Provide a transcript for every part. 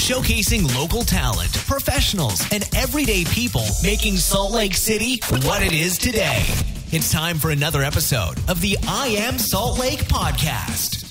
Showcasing local talent, professionals, and everyday people making Salt Lake City what it is today. It's time for another episode of the I Am Salt Lake podcast.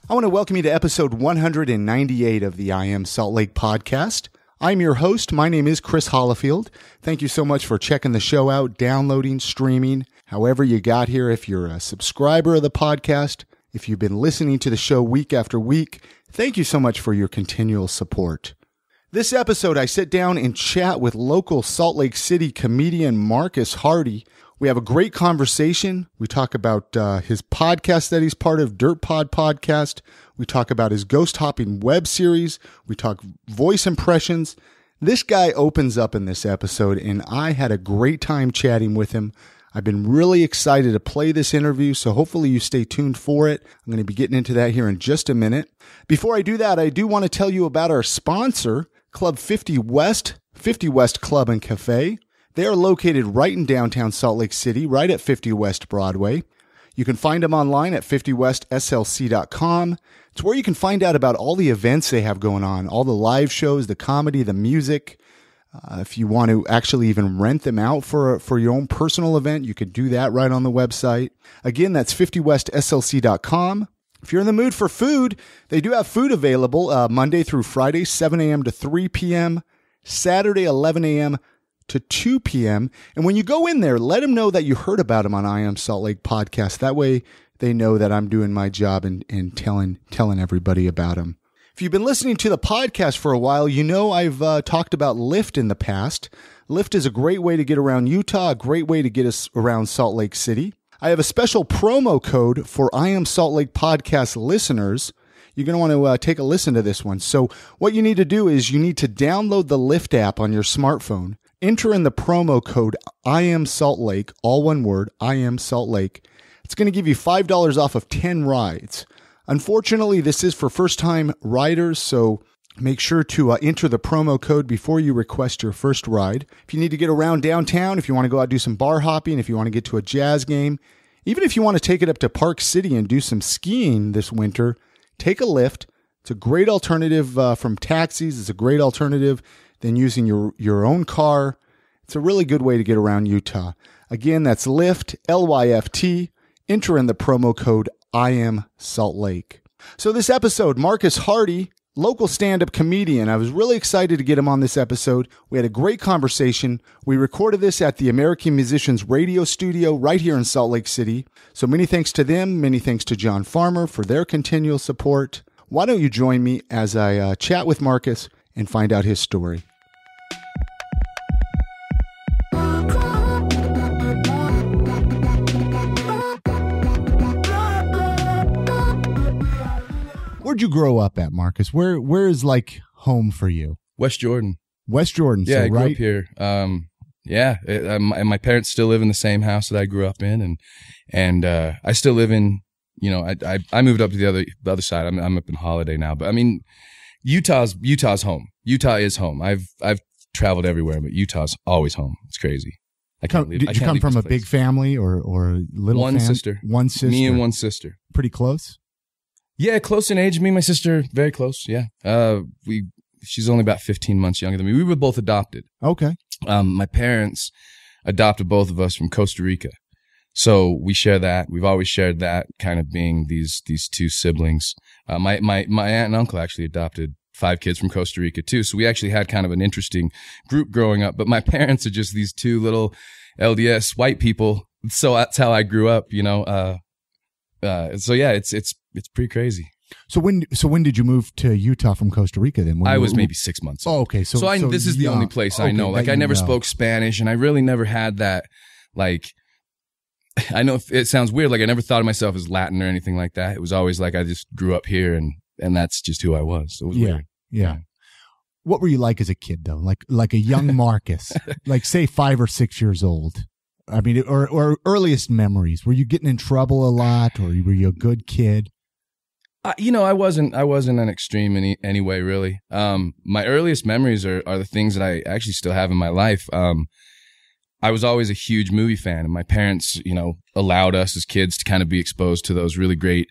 I want to welcome you to episode 198 of the I Am Salt Lake podcast. I'm your host. My name is Chris Hollifield. Thank you so much for checking the show out, downloading, streaming, however you got here. If you're a subscriber of the podcast, if you've been listening to the show week after week, thank you so much for your continual support. This episode, I sit down and chat with local Salt Lake City comedian Marcus Hardy. We have a great conversation. We talk about his podcast that he's part of, Dirtpod podcast. We talk about his ghost hopping web series. We talk voice impressions. This guy opens up in this episode, and I had a great time chatting with him. I've been really excited to play this interview, so hopefully you stay tuned for it. I'm going to be getting into that here in just a minute. Before I do that, I do want to tell you about our sponsor, Club 50 West Club and Cafe. They are located right in downtown Salt Lake City, right at 50 West Broadway. You can find them online at 50westslc.com. It's where you can find out about all the events they have going on, all the live shows, the comedy, the music. If you want to actually even rent them out for your own personal event, you could do that right on the website. Again, that's 50westslc.com. If you're in the mood for food, they do have food available Monday through Friday, 7 a.m. to 3 p.m., Saturday, 11 a.m. to 2 p.m. And when you go in there, let them know that you heard about them on I Am Salt Lake podcast. That way they know that I'm doing my job and telling everybody about them. If you've been listening to the podcast for a while, you know I've talked about Lyft in the past. Lyft is a great way to get around Utah, a great way to get us around Salt Lake City. I have a special promo code for I Am Salt Lake podcast listeners. You're going to want to take a listen to this one. So what you need to do is you need to download the Lyft app on your smartphone, enter in the promo code I Am Salt Lake, all one word, I Am Salt Lake. It's going to give you $5 off of 10 rides. Unfortunately, this is for first-time riders, so make sure to enter the promo code before you request your first ride. If you need to get around downtown, if you want to go out and do some bar hopping, if you want to get to a jazz game, even if you want to take it up to Park City and do some skiing this winter, take a Lyft. It's a great alternative from taxis. It's a great alternative than using your own car. It's a really good way to get around Utah. Again, that's Lyft, Lyft. Enter in the promo code I Am Salt Lake. So this episode, Marcus Hardy, local stand-up comedian. I was really excited to get him on this episode. We had a great conversation. We recorded this at the American Musicians Radio Studio right here in Salt Lake City. So many thanks to them. Many thanks to John Farmer for their continual support. Why don't you join me as I chat with Marcus and find out his story. Where'd you grow up at, Marcus? Where is like home for you? West Jordan. West Jordan. Yeah, so, I grew right? up here. And my parents still live in the same house that I grew up in, and I still live in. I moved up to the other side. I'm up in Holiday now, but I mean, Utah's home. Utah is home. I've traveled everywhere, but Utah's always home. It's crazy. Did you come from a big family or little? One sister. One sister. Me and one sister. Pretty close. Yeah, close in age. Me and my sister, very close. Yeah. She's only about 15 months younger than me. We were both adopted. Okay. My parents adopted both of us from Costa Rica. So we share that. We've always shared that, kind of being these two siblings. My aunt and uncle actually adopted 5 kids from Costa Rica too. So we actually had kind of an interesting group growing up, but my parents are just these two little LDS white people. So that's how I grew up, so yeah, it's pretty crazy. So when did you move to Utah from Costa Rica then? I was maybe 6 months old. Oh, okay. So this is the only place I know. Like I never spoke Spanish, and I really never had that. Like, I know it sounds weird. Like I never thought of myself as Latin or anything like that. It was always like I just grew up here, and that's just who I was. So it was weird. Yeah. What were you like as a kid though? Like a young Marcus, like say 5 or 6 years old. I mean, or earliest memories. Were you getting in trouble a lot, or were you a good kid? I wasn't an extreme in any way, really. My earliest memories are the things that I actually still have in my life. I was always a huge movie fan, and my parents, allowed us as kids to kind of be exposed to those really great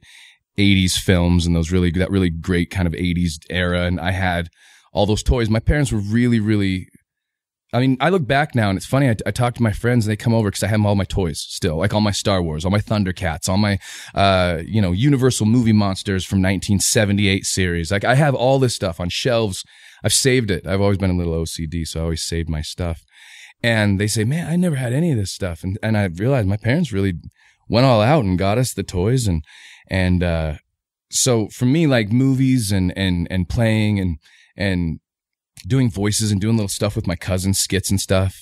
80s films and that really great kind of 80s era. And I had all those toys. My parents were really, really, I mean, I look back now and it's funny. I talk to my friends and they come over because I have all my toys still, like all my Star Wars, all my Thundercats, all my, Universal movie monsters from 1978 series. Like I have all this stuff on shelves. I've saved it. I've always been a little OCD, so I always saved my stuff. And they say, man, I never had any of this stuff. And I realized my parents really went all out and got us the toys. And so for me, like movies and playing and doing voices and doing little stuff with my cousins, skits and stuff,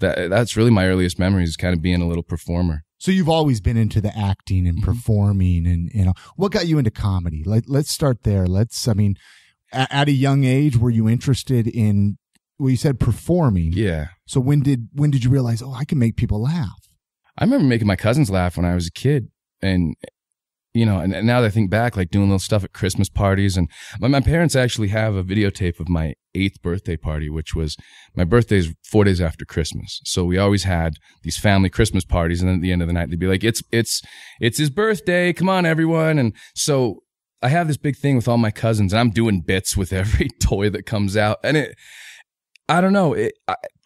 that's really my earliest memories, is kind of being a little performer. So you've always been into the acting and performing and, what got you into comedy? Let's start there. At a young age, were you interested in, well, you said performing. Yeah. So when did you realize, I can make people laugh? I remember making my cousins laugh when I was a kid. And now that I think back, like doing little stuff at Christmas parties. And my parents actually have a videotape of my 8th birthday party, which was, my birthday is 4 days after Christmas. So we always had these family Christmas parties. And then at the end of the night, they'd be like, it's his birthday. Come on, everyone. And so I have this big thing with all my cousins and I'm doing bits with every toy that comes out. And I don't know.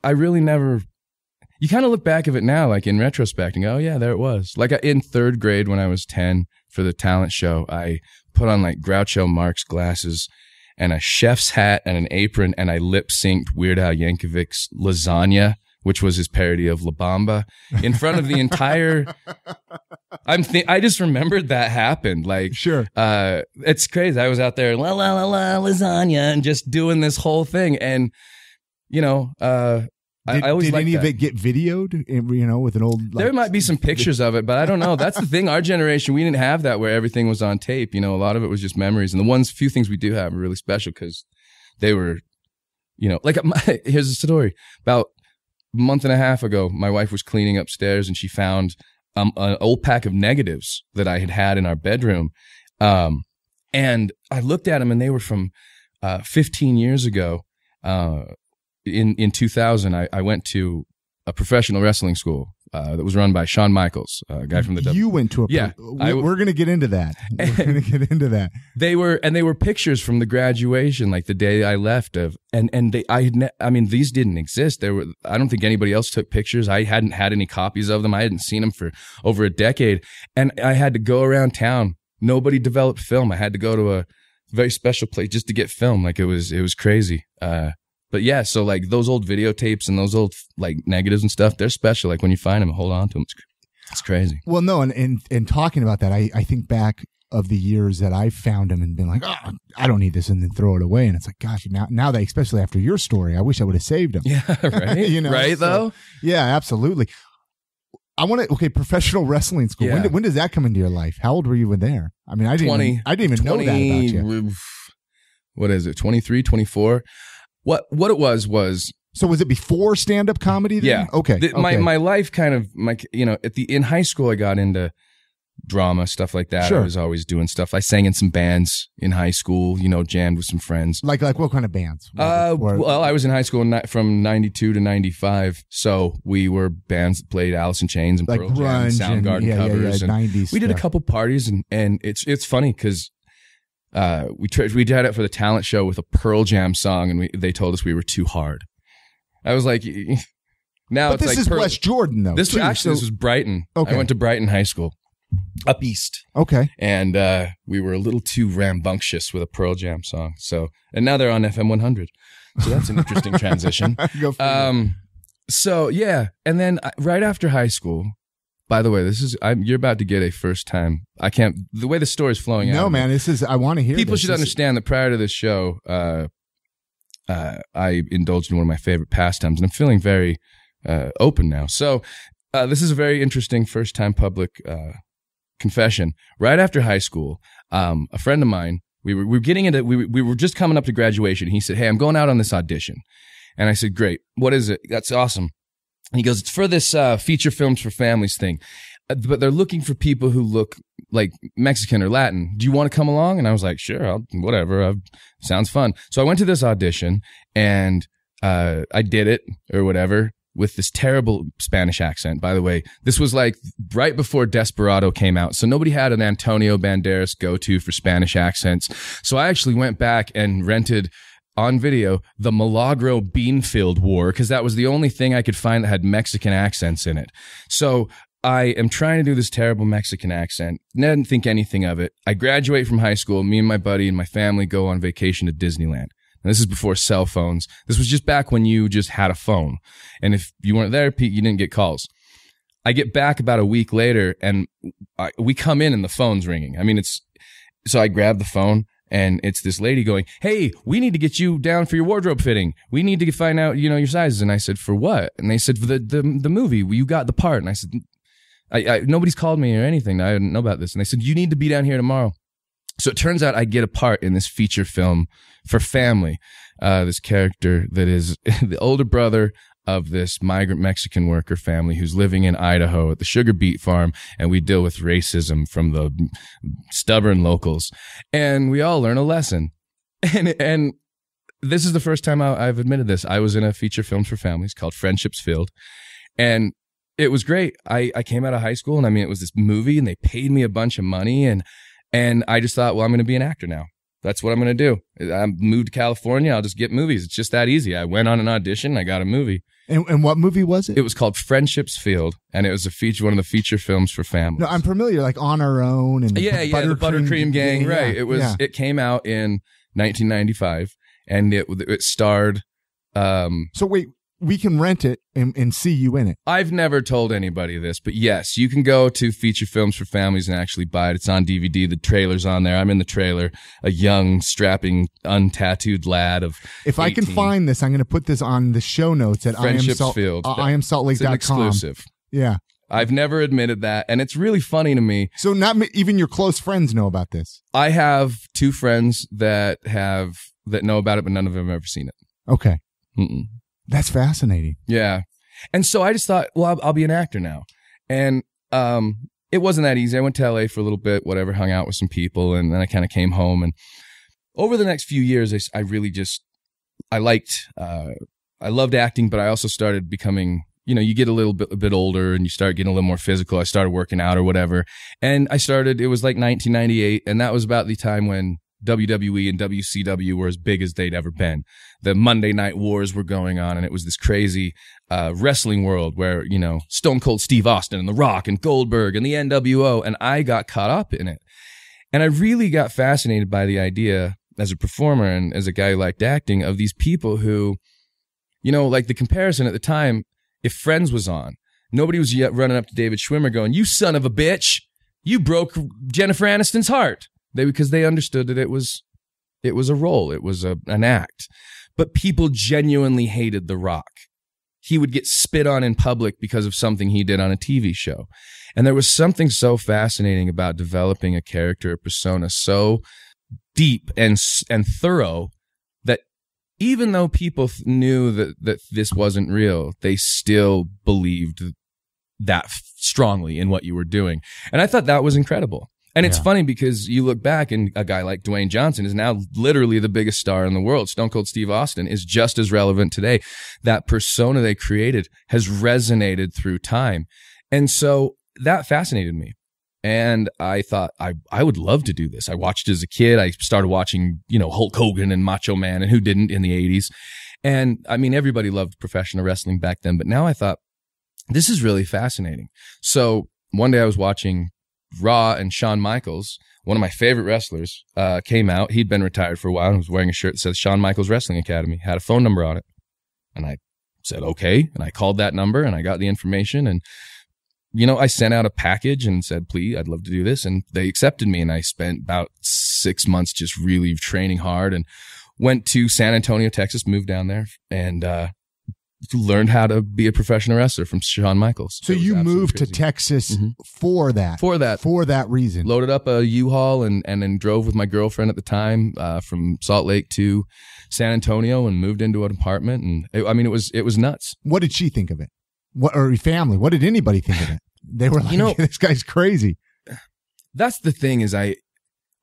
I really never, you kind of look back of it now, like in retrospect and go, oh yeah, there it was. Like in 3rd grade when I was 10 for the talent show, I put on like Groucho Marx glasses and a chef's hat and an apron and I lip synced Weird Al Yankovic's Lasagna, which was his parody of La Bamba, in front of the entire, I just remembered that happened. Like, sure. It's crazy. I was out there, la, la, la, la, lasagna, and just doing this whole thing. And, I always did any that. of it get videoed, with an old, there might be some pictures of it, but I don't know. That's the thing. Our generation, we didn't have that where everything was on tape. A lot of it was just memories. And the few things we do have are really special because they were, here's a story. About a month and a half ago, my wife was cleaning upstairs and she found an old pack of negatives that I had in our bedroom. And I looked at them and they were from 15 years ago. In 2000, I went to a professional wrestling school that was run by Shawn Michaels, a guy from the You went to a we're going to get into that. We're going to get into that. They were pictures from the graduation, like the day I left these didn't exist. I don't think anybody else took pictures. I hadn't had any copies of them. I hadn't seen them for over a decade, and I had to go around town. Nobody developed film. I had to go to a very special place just to get film. Like it was crazy. But yeah, so like those old videotapes and those old like negatives and stuff, they're special. Like when you find them, hold on to them. It's crazy. Well, no, and talking about that, I think back of the years that I've found them and been like, oh, I don't need this, and then throw it away. And it's like, gosh, now that, especially after your story, I wish I would have saved them. Yeah, right. Right, though? Yeah, absolutely. Professional wrestling school. Yeah. When does that come into your life? How old were you when there? I mean, I didn't even know that about you. What is it? 23, 24? What it was. So was it before stand-up comedy then? Yeah. Okay. My life kind of, in high school, I got into drama, stuff like that. Sure. I was always doing stuff. I sang in some bands in high school, jammed with some friends. Like what kind of bands? Well, I was in high school from 92 to 95. So we were bands that played Alice in Chains and like Pearl Jam and Soundgarden covers. And 90s we did a couple parties and it's funny because we tried it for the talent show with a Pearl Jam song, and they told us we were too hard. I was like, now but it's this like is West Jordan though. This was Brighton. Okay. I went to Brighton High School, up east. Okay, and we were a little too rambunctious with a Pearl Jam song. And now they're on FM 100. So that's an interesting transition. So yeah, and then right after high school. By the way, you're about to get a first time. The way the story is flowing out. No, man, I want to hear People should understand that prior to this show, I indulged in one of my favorite pastimes, and I'm feeling very open now. So this is a very interesting first time public confession. Right after high school, a friend of mine, we were just coming up to graduation. He said, "Hey, I'm going out on this audition." And I said, "Great. What is it?" "That's awesome." And he goes, "It's for this feature films for families thing, but they're looking for people who look like Mexican or Latin. Do you want to come along?" And I was like, "Sure, whatever. Sounds fun." So I went to this audition and I did it or whatever. with this terrible Spanish accent. By the way, this was like right before Desperado came out. So nobody had an Antonio Banderas go-to for Spanish accents. So I actually went back and rented on video the Milagro Beanfield War, because that was the only thing I could find that had Mexican accents in it. So I am trying to do this terrible Mexican accent. Didn't think anything of it. I graduate from high school. Me and my buddy and my family go on vacation to Disneyland. And this is before cell phones. This was just back when you just had a phone. And if you weren't there, Pete, you didn't get calls. I get back about a week later, and we come in and the phone's ringing. I mean, so I grab the phone, and it's this lady going, "Hey, we need to get you down for your wardrobe fitting. We need to find out, your sizes." And I said, "For what?" And they said, "For the movie. You got the part." And I said, nobody's called me or anything. I didn't know about this. And they said, "You need to be down here tomorrow." So it turns out I get a part in this feature film for family. This character that is the older brother of this migrant Mexican worker family who's living in Idaho at the sugar beet farm, and we deal with racism from the stubborn locals, and we all learn a lesson. And this is the first time I've admitted this. I was in a feature film for families called Friendships Field, and it was great. I came out of high school, and I mean, it was this movie, and they paid me a bunch of money, and I just thought, well, I'm going to be an actor now. That's what I'm going to do. I moved to California. I'll just get movies. It's just that easy. I went on an audition. I got a movie. And what movie was it? It was called Friendships Field, and it was one of the feature films for families. No, I'm familiar, like On Our Own and the Buttercream Gang. Right. It came out in 1995, and it starred. So wait, we can rent it and see you in it. I've never told anybody this, but yes, you can go to Feature Films for Families and actually buy it. It's on DVD. The trailer's on there. I'm in the trailer, a young, strapping, untattooed lad of If 18. I can find this, I'm going to put this on the show notes at Field. IamSaltLake.com. It's an exclusive. Yeah. I've never admitted that, and it's really funny to me. So not even your close friends know about this? I have 2 friends that know about it, but none of them have ever seen it. Okay. Mm-mm. That's fascinating. Yeah. And so I just thought, well, I'll be an actor now. And it wasn't that easy. I went to LA for a little bit, whatever, hung out with some people, and then I kind of came home. And over the next few years, I loved acting, but I also started becoming, you get a bit older and you start getting a little more physical. I started working out or whatever. And it was like 1998, and that was about the time when WWE and WCW were as big as they'd ever been. The Monday Night Wars were going on, and it was this crazy wrestling world where, Stone Cold Steve Austin and The Rock and Goldberg and the NWO, and I got caught up in it. And I really got fascinated by the idea as a performer and as a guy who liked acting of these people who, like the comparison at the time, if Friends was on, nobody was yet running up to David Schwimmer going, "You son of a bitch, you broke Jennifer Aniston's heart." Because they understood that it was a role. It was an act. But people genuinely hated The Rock. He would get spit on in public because of something he did on a TV show. And there was something so fascinating about developing a character, a persona so deep and thorough that even though people knew that this wasn't real, they still believed that strongly in what you were doing. And I thought that was incredible. And it's funny because you look back and a guy like Dwayne Johnson is now literally the biggest star in the world. Stone Cold Steve Austin is just as relevant today. That persona they created has resonated through time. And so that fascinated me. And I thought I would love to do this. I watched it as a kid. I started watching, Hulk Hogan and Macho Man, and who didn't in the 80s. And I mean, everybody loved professional wrestling back then. But now I thought, this is really fascinating. So one day I was watching Raw, and Shawn Michaels, one of my favorite wrestlers, came out. He'd been retired for a while and was wearing a shirt that says Shawn Michaels Wrestling Academy, had a phone number on it. And I said, okay. And I called that number and I got the information. And, I sent out a package and said, please, I'd love to do this. And they accepted me. And I spent about 6 months just really training hard and went to San Antonio, Texas, moved down there, and learned how to be a professional wrestler from Shawn Michaels. So you moved to Texas for that? For that reason. Loaded up a U-Haul and then drove with my girlfriend at the time from Salt Lake to San Antonio and moved into an apartment. And it was nuts. What did she think of it? Or your family? What did anybody think of it? They were like, this guy's crazy. That's the thing is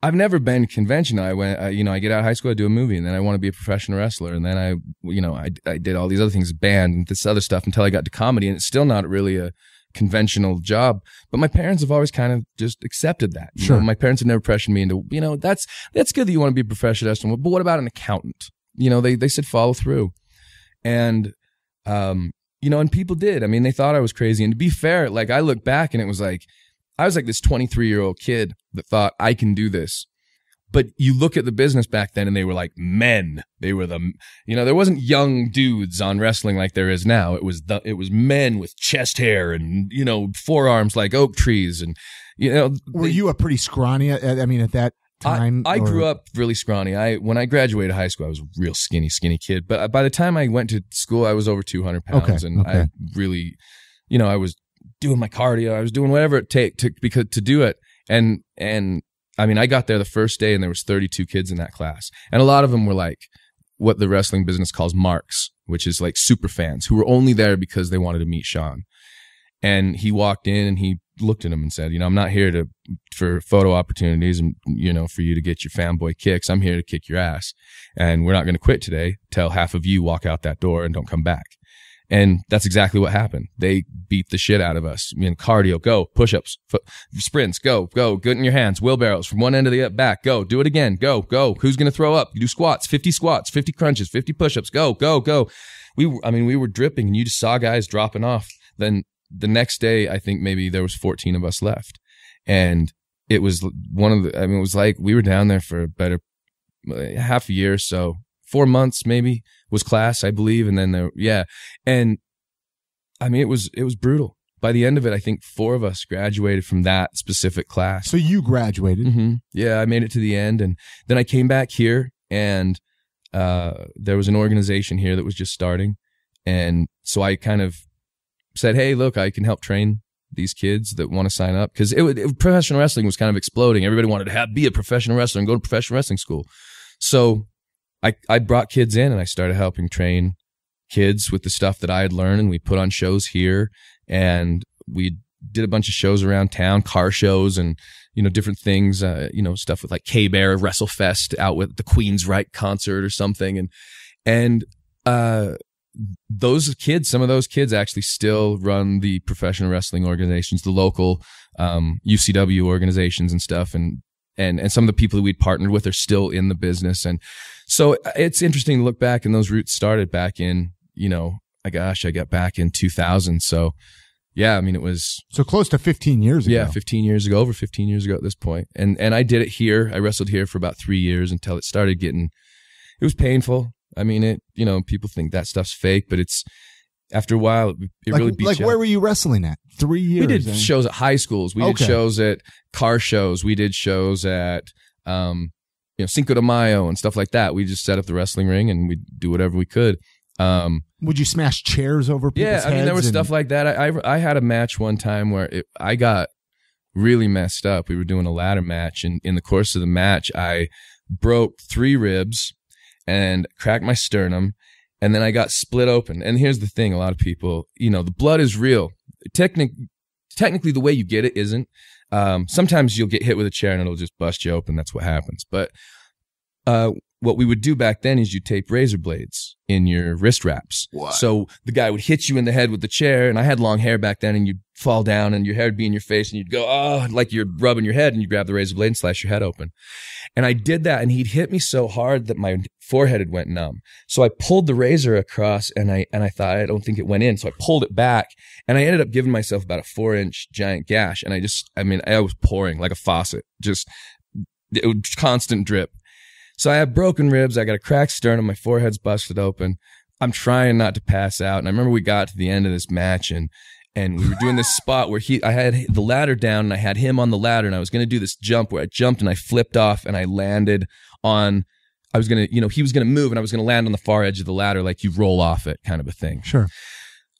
I've never been conventional. I get out of high school, I do a movie, and then I want to be a professional wrestler. And then I did all these other things, band and this other stuff until I got to comedy. And it's still not really a conventional job. But my parents have always kind of just accepted that. Sure. My parents have never pressured me into, that's good that you want to be a professional wrestler. But what about an accountant? They said follow through. And, and people did. I mean, they thought I was crazy. And to be fair, like I look back and it was like, I was like this 23-year-old kid that thought I can do this. But you look at the business back then and they were like men. They were there wasn't young dudes on wrestling like there is now. It was men with chest hair and, forearms like oak trees. And, were you a pretty scrawny? I mean, at that time? I grew up really scrawny. When I graduated high school, I was a real skinny kid. But by the time I went to school, I was over 200 pounds. I really, I was doing my cardio. I was doing whatever it take to do it. And I mean, I got there the first day and there was 32 kids in that class. And a lot of them were like what the wrestling business calls marks, which is like super fans who were only there because they wanted to meet Sean. And he walked in and he looked at him and said, I'm not here for photo opportunities and, for you to get your fanboy kicks. I'm here to kick your ass. And we're not going to quit today till half of you walk out that door and don't come back. And that's exactly what happened. They beat the shit out of us. Cardio, go. Push-ups, sprints, go. Get in your hands. Wheelbarrows from one end to the back. Go. Do it again. Go. Who's going to throw up? You do squats, 50 crunches, 50 push-ups. Go. We were dripping and you just saw guys dropping off. Then the next day, I think maybe there was 14 of us left. And it was it was like we were down there for a better half a year or so. 4 months maybe was class, I believe. And then and I mean, it was brutal. By the end of it, I think 4 of us graduated from that specific class. So you graduated? Mm-hmm. Yeah, I made it to the end. And then I came back here and there was an organization here that was just starting. And so I kind of said, hey, look, I can help train these kids that want to sign up. Because professional wrestling was kind of exploding. Everybody wanted to be a professional wrestler and go to professional wrestling school. So I brought kids in and I started helping train kids with the stuff that I had learned, and we put on shows here and we did a bunch of shows around town, car shows and, different things, stuff with like K-Bear, WrestleFest out with the Queen's Right concert or something. And those kids, some of those kids actually still run the professional wrestling organizations, the local UCW organizations and stuff. And some of the people that we'd partnered with are still in the business. And so it's interesting to look back, and those roots started back in, I got back in 2000. So yeah, I mean, it was so close to 15 years ago. Yeah, 15 years ago, over 15 years ago at this point. And I did it here. I wrestled here for about 3 years until it started it was painful. I mean, people think that stuff's fake, but after a while, it really beats you. Like, where were you wrestling at? 3 years? We did shows at high schools. We did shows at car shows. We did shows at, Cinco de Mayo and stuff like that. We just set up the wrestling ring and we'd do whatever we could. Would you smash chairs over people's heads? Yeah, I mean, there was stuff like that. I had a match one time where I got really messed up. We were doing a ladder match, and in the course of the match, I broke 3 ribs and cracked my sternum. And then I got split open. And here's the thing. A lot of people, the blood is real. Technically, the way you get it isn't. Sometimes you'll get hit with a chair and it'll just bust you open. That's what happens. But what we would do back then is you tape razor blades in your wrist wraps. What? So the guy would hit you in the head with the chair, and I had long hair back then, and you'd fall down and your hair would be in your face, and you'd go, oh, like you're rubbing your head, and you grab the razor blade and slash your head open. And I did that, and he'd hit me so hard that my forehead had went numb. So I pulled the razor across, and I thought, I don't think it went in. So I pulled it back, and I ended up giving myself about a 4-inch giant gash. And I was pouring like a faucet, it was constant drip. So I have broken ribs. I got a cracked sternum. My forehead's busted open. I'm trying not to pass out. And I remember we got to the end of this match, and we were doing this spot where I had the ladder down, and I had him on the ladder, and I was going to do this jump where I jumped and I flipped off and I landed on, he was going to move, and I was going to land on the far edge of the ladder like you roll off it kind of a thing. Sure.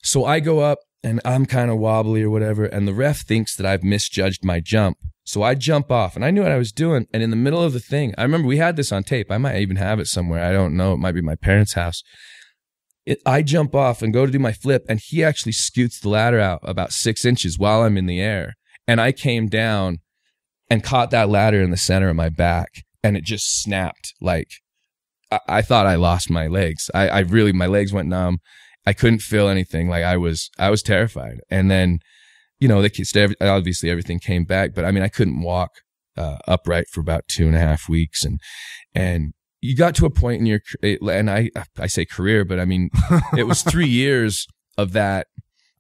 So I go up and I'm kind of wobbly or whatever, and the ref thinks that I've misjudged my jump. So I jump off, and I knew what I was doing. And in the middle of the thing, I remember we had this on tape. I might even have it somewhere. I don't know. It might be my parents' house. I jump off and go to do my flip, and he actually scoots the ladder out about 6 inches while I'm in the air. And I came down and caught that ladder in the center of my back, and it just snapped. Like I thought I lost my legs. I really, my legs went numb. I couldn't feel anything. Like I was terrified. And then, you know, obviously everything came back, but I mean, I couldn't walk upright for about 2.5 weeks. And you got to a point in your, and I say career, but I mean, it was 3 years of that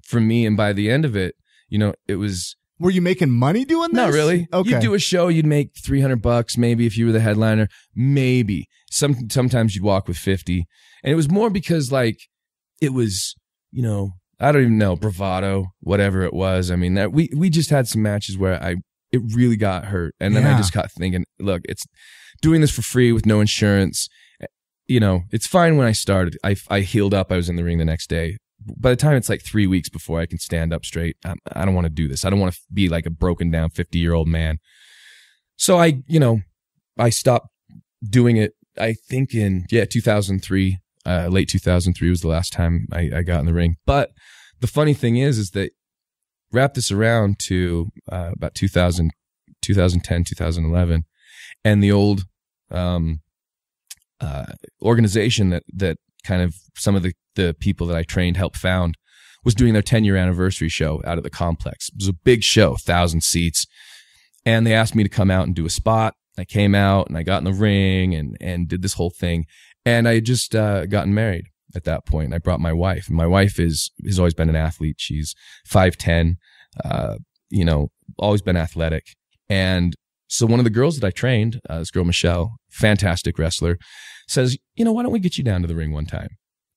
for me. And by the end of it, you know, it was. Were you making money doing this? Not really. Okay. You'd do a show, you'd make $300 maybe if you were the headliner. Maybe. Sometimes you'd walk with 50. And it was more because like it was, you know, I don't even know, bravado, whatever it was. I mean, that we just had some matches where it really got hurt. And then I just got thinking, look, it's doing this for free with no insurance. You know, it's fine when I started. I healed up. I was in the ring the next day. By the time it's like 3 weeks before I can stand up straight, I don't want to do this. I don't want to be like a broken down 50-year-old man. So I stopped doing it. I think in 2003, late 2003 was the last time I got in the ring. But the funny thing is that wrap this around to about 2010, 2011, and the old organization that kind of some of the people that I trained helped found was doing their 10-year anniversary show out at the complex. It was a big show, 1,000 seats. And they asked me to come out and do a spot. I came out and I got in the ring and did this whole thing. And I had just gotten married at that point. And I brought my wife. And my wife has always been an athlete. She's 5'10", you know, always been athletic. And so one of the girls that I trained, this girl, Michelle, fantastic wrestler, says, you know, why don't we get you down to the ring one time?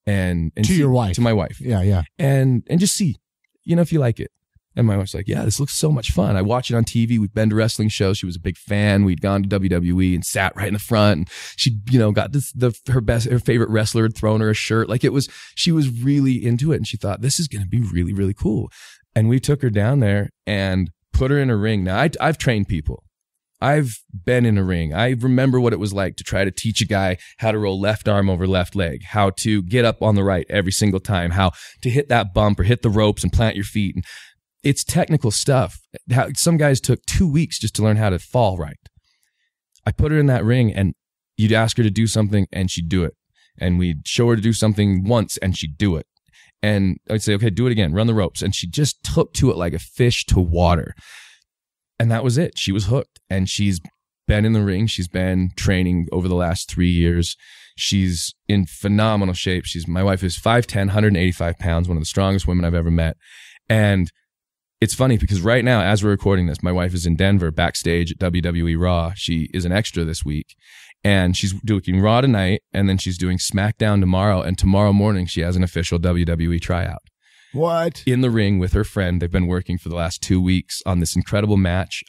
And to your wife. To my wife. Yeah. And just see, you know, if you like it. And my wife's like, yeah, this looks so much fun. I watch it on TV. We've been to wrestling shows. She was a big fan. We'd gone to WWE and sat right in the front. And she, you know, got her favorite wrestler had thrown her a shirt. Like she was really into it. And she thought, this is going to be really, really cool. And we took her down there and put her in a ring. Now I've trained people. I've been in a ring. I remember what it was like to try to teach a guy how to roll left arm over left leg, how to get up on the right every single time, how to hit that bump or hit the ropes and plant your feet. And it's technical stuff. Some guys took 2 weeks just to learn how to fall right. I put her in that ring and you'd ask her to do something and she'd do it. And we'd show her to do something once and she'd do it. And I'd say, okay, do it again, run the ropes. And she just took to it like a fish to water. And that was it. She was hooked. And she's been in the ring. She's been training over the last 3 years. She's in phenomenal shape. My wife is 5'10", 185 pounds, one of the strongest women I've ever met. And it's funny because right now, as we're recording this, my wife is in Denver backstage at WWE Raw. She is an extra this week. And she's doing Raw tonight, and then she's doing SmackDown tomorrow. And tomorrow morning, she has an official WWE tryout. What? In the ring with her friend. They've been working for the last 2 weeks on this incredible match.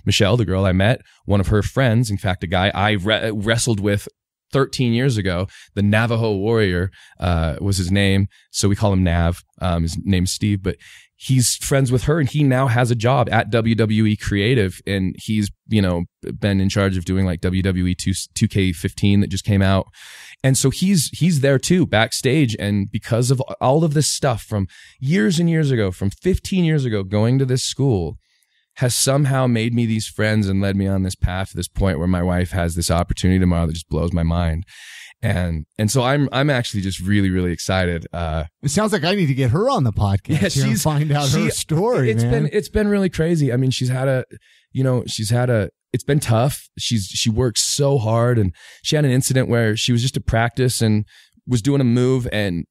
Michelle, the girl I met, one of her friends, in fact, a guy I wrestled with 13 years ago, the Navajo Warrior was his name. So we call him Nav. His name's Steve, but he's friends with her and he now has a job at WWE Creative. And he's, you know, been in charge of doing like WWE 2K15 that just came out. And so he's there too, backstage. And because of all of this stuff from years and years ago, from 15 years ago, going to this school has somehow made me these friends and led me on this path to this point where my wife has this opportunity tomorrow that just blows my mind. And so I'm actually just really, really excited. It sounds like I need to get her on the podcast and find out her story. It's been really crazy. I mean, it's been tough. She works so hard, and she had an incident where she was just at practice and was doing a move, and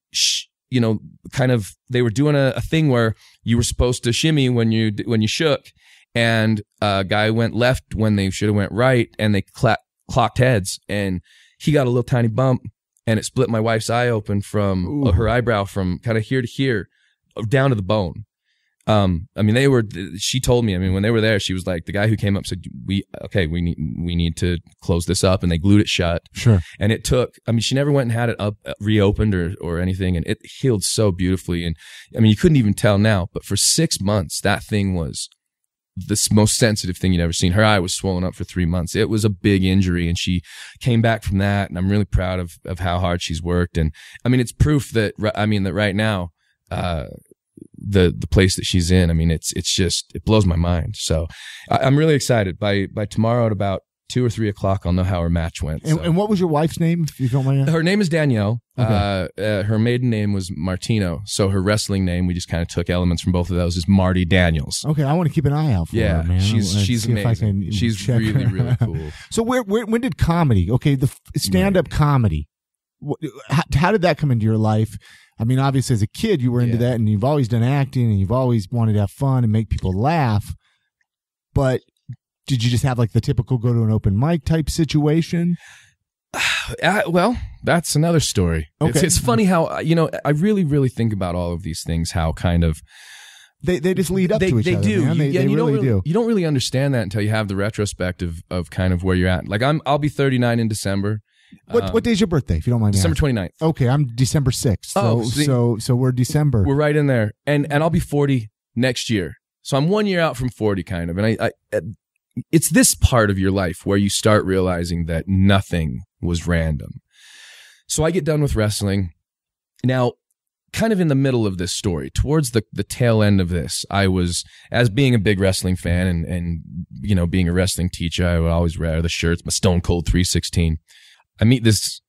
they were doing a thing where you were supposed to shimmy when you shook, and a guy went left when they should have went right, and they clocked heads, and he got a little tiny bump, and it split my wife's eye open from her eyebrow from kind of here to here down to the bone. She told me, when they were there, she was like, the guy who came up said, we need to close this up. And they glued it shut. Sure. And it took, she never went and had it reopened or anything. And it healed so beautifully. And you couldn't even tell now, but for 6 months, that thing was the most sensitive thing you'd ever seen. Her eye was swollen up for 3 months. It was a big injury, and she came back from that. And I'm really proud of how hard she's worked. And it's proof that, that right now, the place that she's in. I mean, it blows my mind. So I'm really excited. By tomorrow at about 2 or 3 o'clock, I'll know how her match went. So. And what was your wife's name, if you don't mind? Her name is Danielle. Okay. Her maiden name was Martino. So her wrestling name, we just kind of took elements from both of those, is Marty Daniels. Okay, I want to keep an eye out for her, man. She's amazing. She's really, really cool. So when did comedy, the stand-up comedy, how did that come into your life? I mean, obviously as a kid, you were into that, and you've always done acting, and you've always wanted to have fun and make people laugh. But did you just have like the typical go to an open mic type situation? Well, that's another story. Okay. It's funny how, I really, really think about all of these things, how kind of they just lead up to each other. They do. Man. They really do. You don't really understand that until you have the retrospective of kind of where you're at. Like I'll be 39 in December. What day's your birthday, if you don't mind me December asking? 29th. Okay, I'm December 6th. So we're December. We're right in there. And I'll be 40 next year. So I'm 1 year out from 40 kind of. And I it's this part of your life where you start realizing that nothing was random. So I get done with wrestling. Now, kind of in the middle of this story, towards the tail end of this, I was, as being a big wrestling fan and being a wrestling teacher, I would always wear the shirts, my Stone Cold 316. I meet this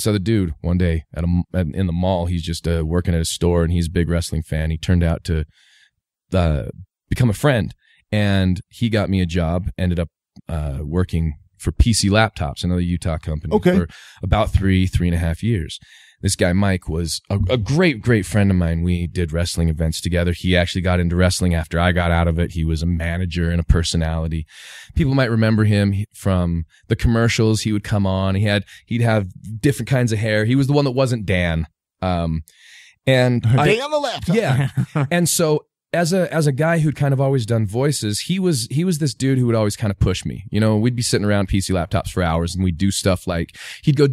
other dude one day in the mall. He's just working at a store, and he's a big wrestling fan. He turned out to become a friend. And he got me a job, ended up working for PC Laptops, another Utah company, for about 3.5 years. This guy, Mike, was a great, great friend of mine. We did wrestling events together. He actually got into wrestling after I got out of it. He was a manager and a personality. People might remember him from the commercials. He would come on. He'd have different kinds of hair. He was the one that wasn't Dan. And Day on the laptop. Yeah. And so, as a guy who'd kind of always done voices, he was this dude who would always kind of push me. We'd be sitting around PC Laptops for hours, and we'd do stuff like, he'd go,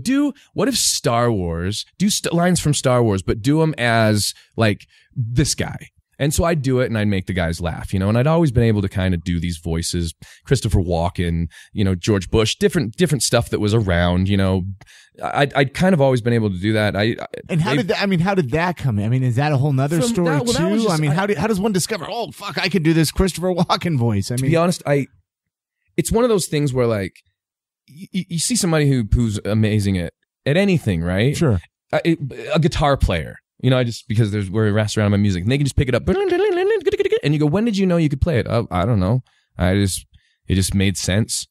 what if Star Wars, lines from Star Wars, but do them as like this guy. And so I'd do it, and I'd make the guys laugh, and I'd always been able to kind of do these voices, Christopher Walken, George Bush, different stuff that was around, I'd kind of always been able to do that. How did that come in? I mean, is that a whole nother story too? How does one discover, oh, fuck, I could do this Christopher Walken voice? To be honest, it's one of those things where like, you see somebody who's amazing at anything, right? Sure. A guitar player. Because we're asked around my music, and they can just pick it up, and you go, when did you know you could play it? Oh, I don't know. It just made sense.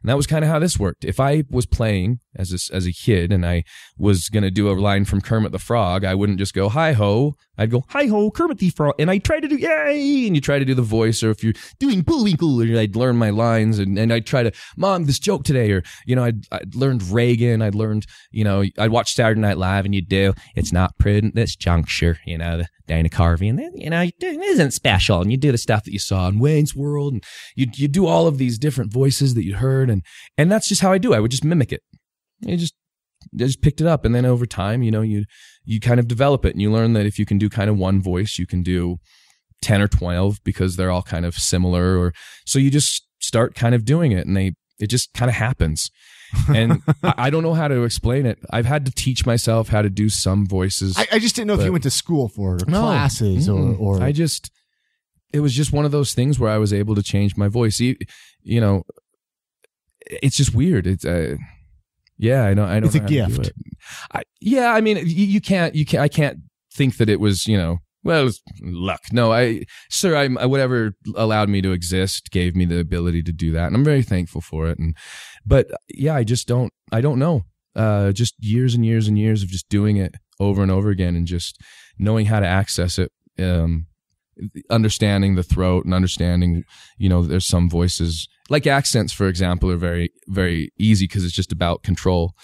And that was kind of how this worked. If I was playing as a kid and I was going to do a line from Kermit the Frog, I wouldn't just go, hi-ho. I'd go, hi-ho, Kermit the Frog. And I'd try to do, yay! And you try to do the voice. Or if you're doing Bullwinkle, I'd learn my lines. And I'd try to, Mom, this joke today. Or, I'd learned Reagan. I'd learned, I'd watch Saturday Night Live, and you'd do, it's not prudent this juncture, the Dana Carvey. And then, it isn't special. And you do the stuff that you saw in Wayne's World. And you do all of these different voices that you heard. And that's just how I do. I would just mimic it. I just picked it up. And then over time, you kind of develop it, and you learn that if you can do kind of one voice, you can do 10 or 12 because they're all kind of similar. Or so you just start kind of doing it, and it just kind of happens. And I don't know how to explain it. I've had to teach myself how to do some voices. I just didn't know if you went to school for it, or classes or it was just one of those things where I was able to change my voice. It's just weird. It's I don't it's a know how gift. to do it. I mean, you can't. I can't think that it was, well, it's luck. No, whatever allowed me to exist gave me the ability to do that, and I'm very thankful for it. But I don't know. Just years and years and years of just doing it over and over again, and just knowing how to access it. Understanding the throat and understanding, there's some voices like accents, for example, are very, very easy because it's just about control,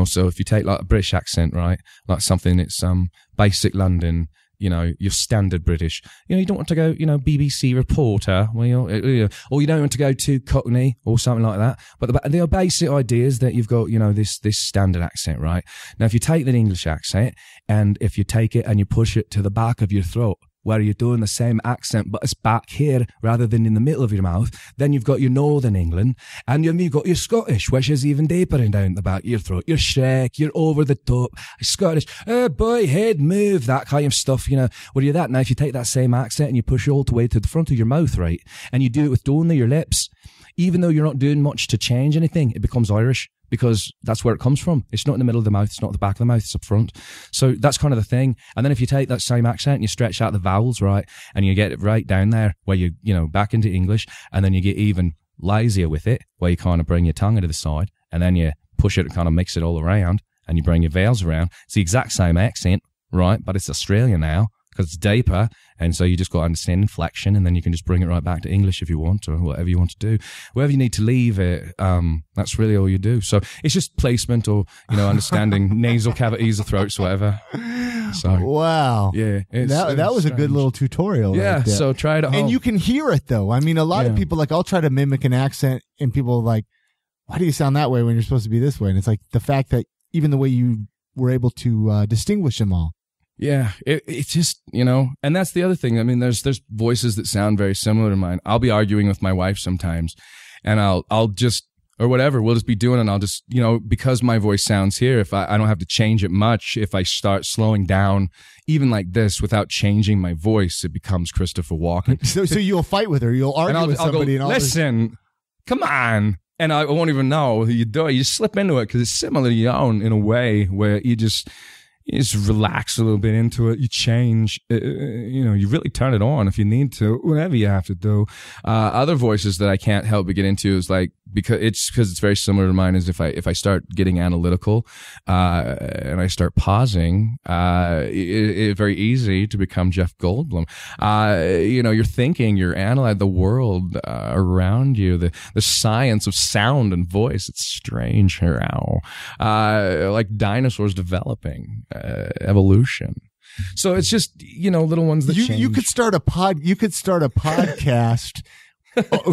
so if you take like a British accent, right, like something that's basic London, your standard British, you don't want to go, BBC reporter, or you don't want to go too Cockney or something like that. But the basic idea is that you've got, this standard accent, right? Now, if you take the English accent and if you take it and you push it to the back of your throat, where you're doing the same accent, but it's back here rather than in the middle of your mouth. Then you've got your Northern England, and then you've got your Scottish, which is even deeper and down the back of your throat. You're Shrek, you're over the top, Scottish, oh boy, head move, that kind of stuff, you know. Where you're that, now if you take that same accent and you push it all the way to the front of your mouth, right, and you do it with only your lips, even though you're not doing much to change anything, it becomes Irish. Because that's where it comes from. It's not in the middle of the mouth. It's not at the back of the mouth. It's up front. So that's kind of the thing. And then if you take that same accent and you stretch out the vowels, right, and you get it right down there where you know, back into English, and then you get even lazier with it, where you kind of bring your tongue to the side, and then you push it and kind of mix it all around, and you bring your vowels around. It's the exact same accent, right, but it's Australian now, because it's deeper, and so you just got to understand inflection, and then you can just bring it right back to English if you want, or whatever you want to do. Wherever you need to leave it, that's really all you do. So it's just placement, or, you know, understanding nasal cavities or throats, whatever. So wow, yeah, that was strange. A good little tutorial. Yeah, right there. So try it at home. And you can hear it though. I mean, a lot of people, like, I'll try to mimic an accent, and people are like, why do you sound that way when you're supposed to be this way? And it's like the fact that even the way you were able to distinguish them all. Yeah, it's just, you know, and that's the other thing. I mean, there's voices that sound very similar to mine. I'll be arguing with my wife sometimes, and I'll just, or whatever, we'll just be doing it, and I'll just, you know, because my voice sounds here, if I don't have to change it much, if I start slowing down, even like this, without changing my voice, it becomes Christopher Walken. So you'll fight with her, you'll argue with somebody, and listen, come on. And I won't even know who you do it. You just slip into it, because it's similar to your own in a way where you just relax a little bit into it. You change, you know, you really turn it on if you need to, whatever you have to do. Other voices that I can't help but get into is like, because it's very similar to mine, is if I start getting analytical, and I start pausing, it's very easy to become Jeff Goldblum. You know, you're thinking, you're analyzing the world around you, the science of sound and voice. It's strange how, like dinosaurs developing, evolution. So it's just, you know, little ones that change. You could start a podcast.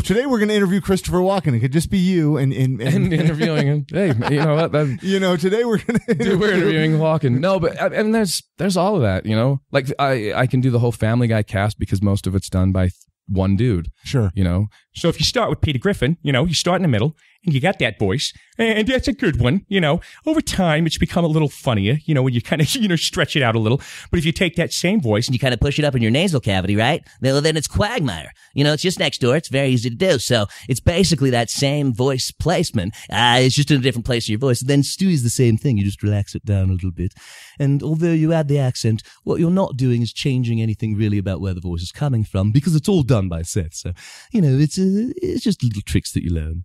Today we're going to interview Christopher Walken. It could just be you and interviewing him. Hey, you know what? You know, today we're going to we're interviewing Walken. No, but and there's all of that. You know, like I can do the whole Family Guy cast because most of it's done by one dude. Sure. You know, so if you start with Peter Griffin, you know, you start in the middle and you got that voice, and that's a good one. You know, over time it's become a little funnier, you know, when you kind of, you know, stretch it out a little. But if you take that same voice and you kind of push it up in your nasal cavity, right? Well, then it's Quagmire. You know, it's just next door. It's very easy to do. So it's basically that same voice placement. It's just in a different place of your voice. Then Stewie's the same thing. You just relax it down a little bit. And although you add the accent, what you're not doing is changing anything really about where the voice is coming from, because it's all done by Seth. So, you know, it's just little tricks that you learn.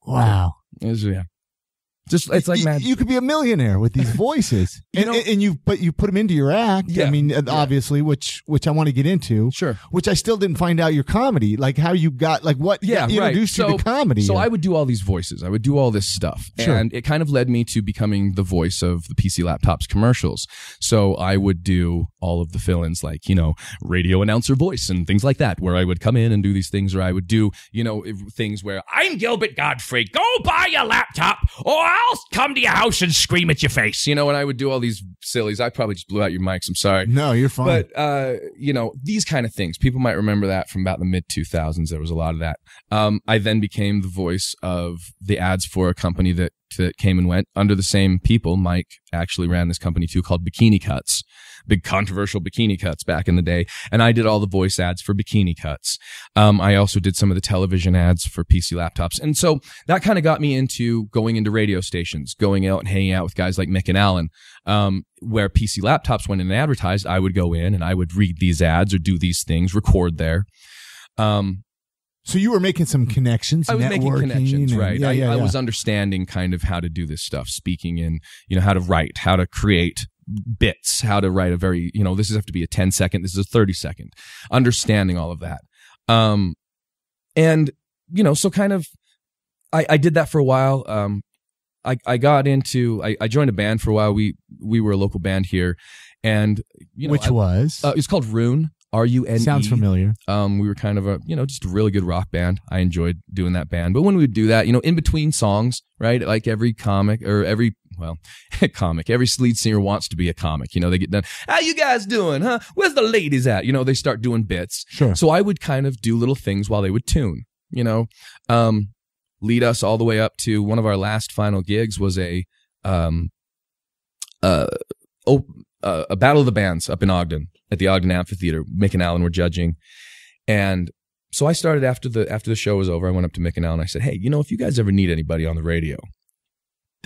Wow. Yeah. Just, it's like magic. You could be a millionaire with these voices, and you put them into your act. Yeah, I mean, obviously, which I want to get into. Sure. Which I still didn't find out your comedy, like how you got, like what introduced you to comedy. So I would do all these voices. I would do all this stuff, and it kind of led me to becoming the voice of the PC Laptops commercials. So I would do all of the fill-ins, like, you know, radio announcer voice and things like that, where I would come in and do these things, or I would do, you know, things where I'm Gilbert Godfrey. Go buy a laptop, or I'll come to your house and scream at your face. You know, and I would do all these sillies. I probably just blew out your mics. I'm sorry. No, you're fine. But, you know, these kind of things. People might remember that from about the mid-2000s. There was a lot of that. I then became the voice of the ads for a company that came and went under the same people. Mike actually ran this company too, called Bikini Cuts. Big controversial Bikini Cuts back in the day. And I did all the voice ads for Bikini Cuts. I also did some of the television ads for PC Laptops. And so that kind of got me into going into radio stations, going out and hanging out with guys like Mick and Alan, where PC Laptops went in and advertised. I would go in and I would read these ads or do these things, record there. So you were making some connections. I was making connections, right? I was understanding kind of how to do this stuff, speaking in, you know, how to write, how to create bits, how to write a very, you know, this is have to be a 10-second, this is a 30-second, understanding all of that. And, you know, so kind of, I did that for a while. I got into, I joined a band for a while. We were a local band here, and, you know, which was? It's called Rune. RUNE. Sounds familiar. We were kind of a, you know, just a really good rock band. I enjoyed doing that band. But when we would do that, you know, in between songs, right? Like every comic or every well, comic. Every lead singer wants to be a comic. You know, they get done. How you guys doing, huh? Where's the ladies at? You know, they start doing bits. Sure. So I would kind of do little things while they would tune, you know, lead us all the way up to one of our last final gigs was a battle of the bands up in Ogden at the Ogden Amphitheater. Mick and Alan were judging. And so I started after the show was over. I went up to Mick and Alan and I said, hey, you know, if you guys ever need anybody on the radio,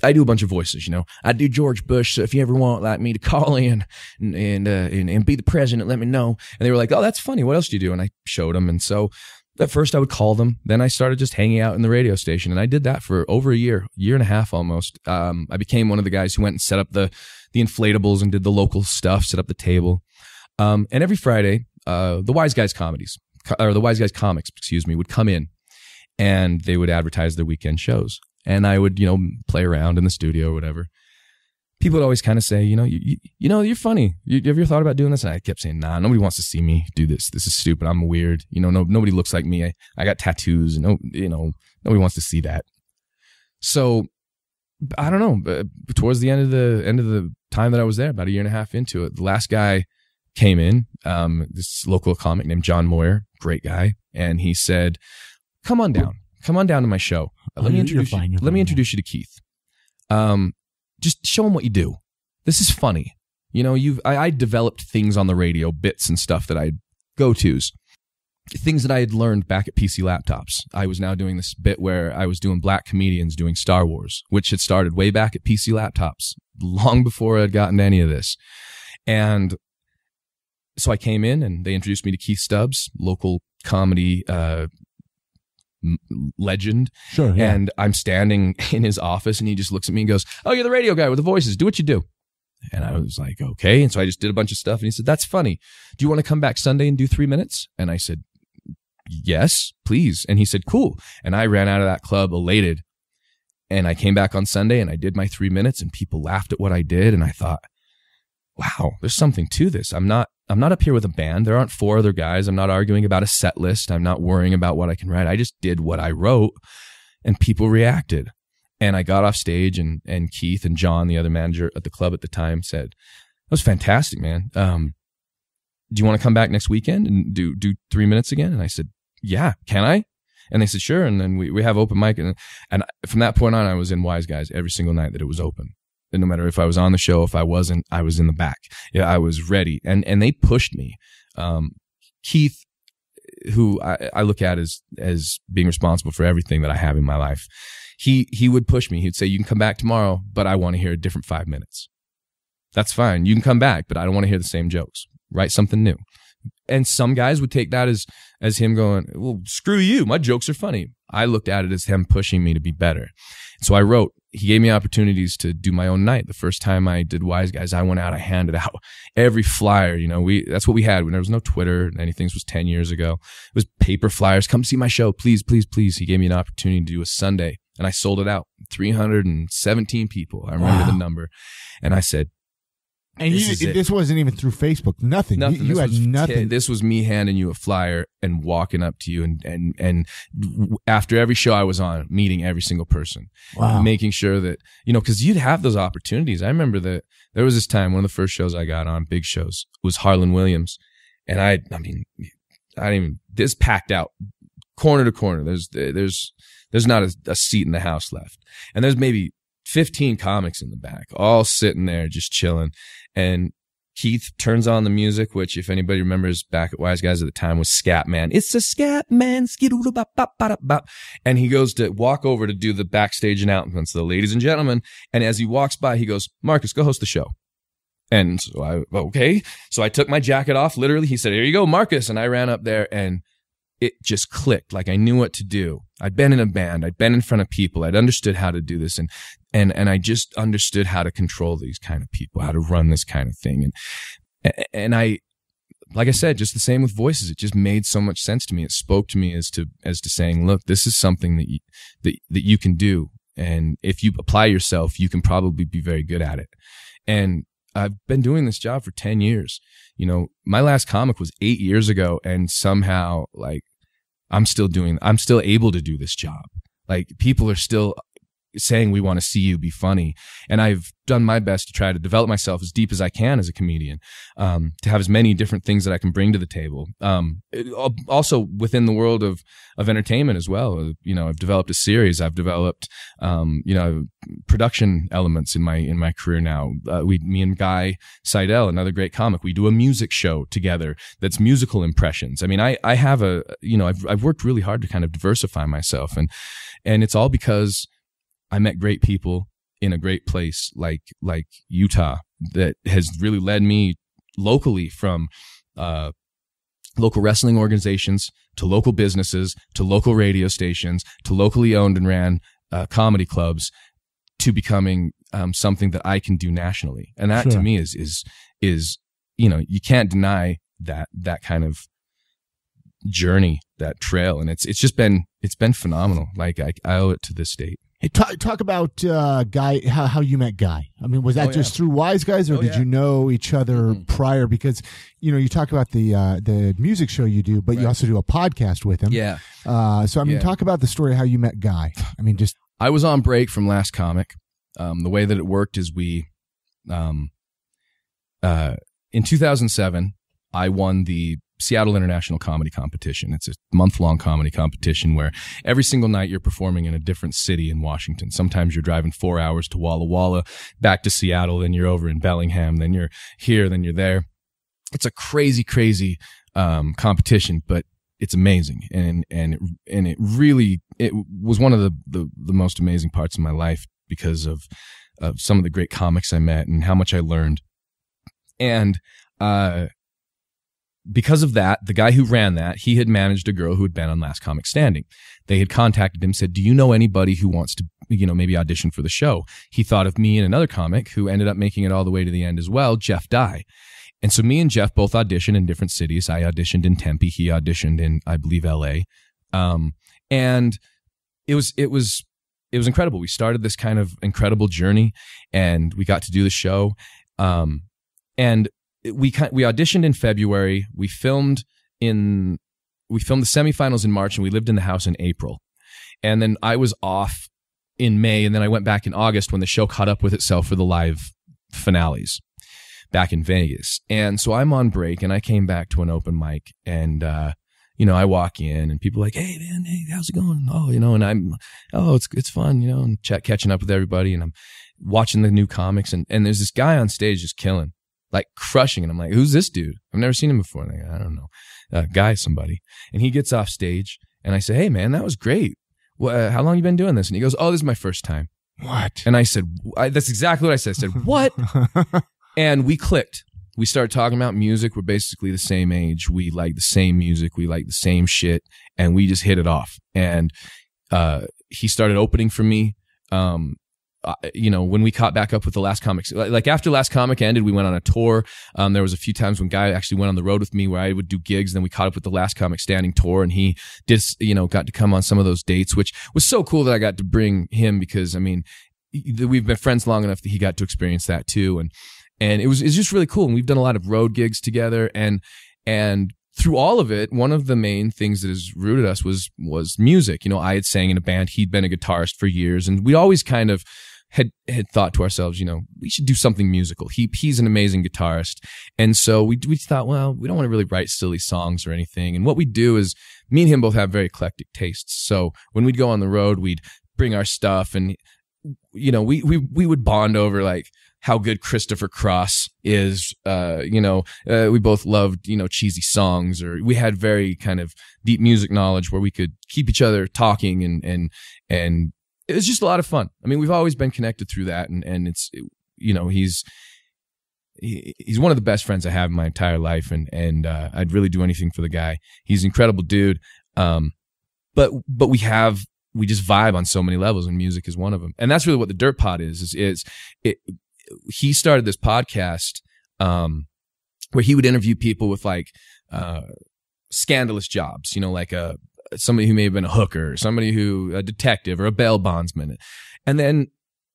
I do a bunch of voices, you know. I do George Bush, so if you ever want like me to call in and be the president, let me know. And they were like, oh, that's funny. What else do you do? And I showed them. And so at first I would call them. Then I started just hanging out in the radio station. And I did that for over a year and a half almost. I became one of the guys who went and set up the inflatables and did the local stuff, set up the table. And every Friday, the Wise Guys Comics, would come in and they would advertise their weekend shows. And I would, you know, play around in the studio or whatever. People would always kind of say, you know, you know, you're funny. You ever thought about doing this? And I kept saying, nah, nobody wants to see me do this. This is stupid. I'm weird. You know, nobody looks like me. I got tattoos and, you know, nobody wants to see that. So I don't know, but towards the end of the time that I was there, about a year and a half into it, the last guy came in, this local comic named John Moyer, great guy. And he said, come on down to my show. Let me introduce you to Keith. Just show him what you do. This is funny. You know, I developed things on the radio, bits and stuff that I'd go-tos, things that I had learned back at PC Laptops. I was now doing this bit where I was doing black comedians doing Star Wars, which had started way back at PC Laptops, long before I'd gotten to any of this. And so I came in and they introduced me to Keith Stubbs, local comedy legend. Sure. Yeah. And I'm standing in his office and he just looks at me and goes, oh, you're the radio guy with the voices. Do what you do. And I was like, okay. And so I just did a bunch of stuff. And he said, that's funny. Do you want to come back Sunday and do 3 minutes? And I said, yes, please. And he said, cool. And I ran out of that club elated. And I came back on Sunday and I did my 3 minutes and people laughed at what I did. And I thought, wow, there's something to this. I'm not up here with a band. There aren't 4 other guys. I'm not arguing about a set list. I'm not worrying about what I can write. I just did what I wrote and people reacted. And I got off stage and Keith and John, the other manager at the club at the time, said, that was fantastic, man. Do you want to come back next weekend and do 3 minutes again? And I said, yeah, can I? And they said, sure. And then we have open mic. And from that point on, I was in Wise Guys every single night that it was open. And no matter if I was on the show, if I wasn't, I was in the back. Yeah, I was ready. And they pushed me. Keith, who I look at as being responsible for everything that I have in my life, he would push me. He'd say, you can come back tomorrow, but I want to hear a different 5 minutes. That's fine. You can come back, but I don't want to hear the same jokes. Write something new. And some guys would take that as him going, well, screw you. My jokes are funny. I looked at it as him pushing me to be better. So I wrote. He gave me opportunities to do my own night. The first time I did Wise Guys, I went out, I handed out every flyer. You know, that's what we had when there was no Twitter and anything. This was 10 years ago. It was paper flyers. Come see my show. Please, please, please. He gave me an opportunity to do a Sunday and I sold it out. 317 people. I remember the number. And I said, and this wasn't even through Facebook. Nothing. You had nothing. This was me handing you a flyer and walking up to you and after every show I was on, meeting every single person. Wow. Making sure that, you know, because you'd have those opportunities. I remember that there was this time, one of the first shows I got on, big shows, was Harlan Williams. And I mean, this packed out corner to corner. There's not a seat in the house left. And there's maybe 15 comics in the back, all sitting there just chilling. And Keith turns on the music, which if anybody remembers back at Wise Guys at the time was Scat Man. It's a Scat Man. And he goes to walk over to do the backstage announcements, the ladies and gentlemen. And as he walks by, he goes, Marcus, go host the show. And so okay. So I took my jacket off, literally. He said, here you go, Marcus. And I ran up there and it just clicked. Like I knew what to do. I'd been in a band. I'd been in front of people. I'd understood how to do this. And I just understood how to control these kind of people, how to run this kind of thing. And I, like I said, just the same with voices. It just made so much sense to me. It spoke to me as to saying, look, this is something that you can do. And if you apply yourself, you can probably be very good at it. And I've been doing this job for 10 years. You know, my last comic was 8 years ago. And somehow like, I'm still able to do this job. Like people are still saying we want to see you be funny. And I've done my best to try to develop myself as deep as I can as a comedian, to have as many different things that I can bring to the table. Also within the world of entertainment as well. I've developed a series. I've developed, production elements in my career now. Me and Guy Seidel, another great comic, we do a music show together that's musical impressions. I mean, I have I've worked really hard to kind of diversify myself, and it's all because I met great people in a great place like Utah that has really led me locally from local wrestling organizations to local businesses to local radio stations to locally owned and ran comedy clubs to becoming something that I can do nationally. And that to me is you can't deny that kind of journey, that trail. And it's been phenomenal. Like I owe it to this state. Hey, talk about Guy, how you met Guy. I mean, was that just through Wise Guys, or did you know each other prior? Because you talk about the music show you do, but you also do a podcast with him. Yeah. So I mean, talk about the story of how you met Guy. I mean, I was on break from Last Comic. The way that it worked is we, in 2007, I won the Seattle International Comedy Competition. It's a month-long comedy competition where every single night you're performing in a different city in Washington. Sometimes you're driving 4 hours to Walla Walla, back to Seattle, then you're over in Bellingham, then you're here, then you're there. It's a crazy, crazy competition, but it's amazing, and it really was one of the most amazing parts of my life because of some of the great comics I met and how much I learned. And because of that, the guy who ran that, he had managed a girl who had been on Last Comic Standing. They had contacted him, said, do you know anybody who wants to, maybe audition for the show? He thought of me and another comic who ended up making it all the way to the end as well, Jeff Dye. And so me and Jeff both auditioned in different cities. I auditioned in Tempe. He auditioned in, I believe, LA. And it was incredible. We started this kind of incredible journey, and we got to do the show. And we auditioned in February. We filmed the semifinals in March, and we lived in the house in April. And then I was off in May, and then I went back in August when the show caught up with itself for the live finales back in Vegas. And so I'm on break, and I came back to an open mic, and I walk in, and people are like, hey man, hey, how's it going? Oh, and it's fun, and catching up with everybody, and I'm watching the new comics, and there's this guy on stage just killing, like crushing, and I'm like, who's this dude? I've never seen him before. And I don't know, Guy somebody. And he gets off stage, and I say, hey man, that was great. Well, how long you been doing this? And he goes, oh, this is my first time. What? And I said, that's exactly what I said. I said, what? And we clicked. We started talking about music. We're basically the same age. We like the same music. We like the same shit. And we just hit it off. And he started opening for me. When we caught back up with the Last Comic, like after Last Comic ended, we went on a tour. There was a few times when Guy actually went on the road with me where I would do gigs. Then we caught up with the Last Comic Standing tour, and he did, got to come on some of those dates, which was so cool that I got to bring him because, I mean, we've been friends long enough that he got to experience that too. And it's just really cool. And we've done a lot of road gigs together. And through all of it, one of the main things that has rooted us was music. I had sang in a band. He'd been a guitarist for years, and we always kind of had thought to ourselves, we should do something musical. He's an amazing guitarist. And so we thought, well, we don't want to really write silly songs or anything. And what we do is, me and him both have very eclectic tastes. So when we'd go on the road, we'd bring our stuff, and we would bond over like how good Christopher Cross is. We both loved, cheesy songs, or we had very kind of deep music knowledge where we could keep each other talking, and it was just a lot of fun. I mean, we've always been connected through that, and it's, he's one of the best friends I have in my entire life, and I'd really do anything for the guy. He's an incredible dude. But we just vibe on so many levels, and music is one of them. And that's really what the Dirtpod is he started this podcast, where he would interview people with like, scandalous jobs, like somebody who may have been a hooker, or a detective, or a bail bondsman. And then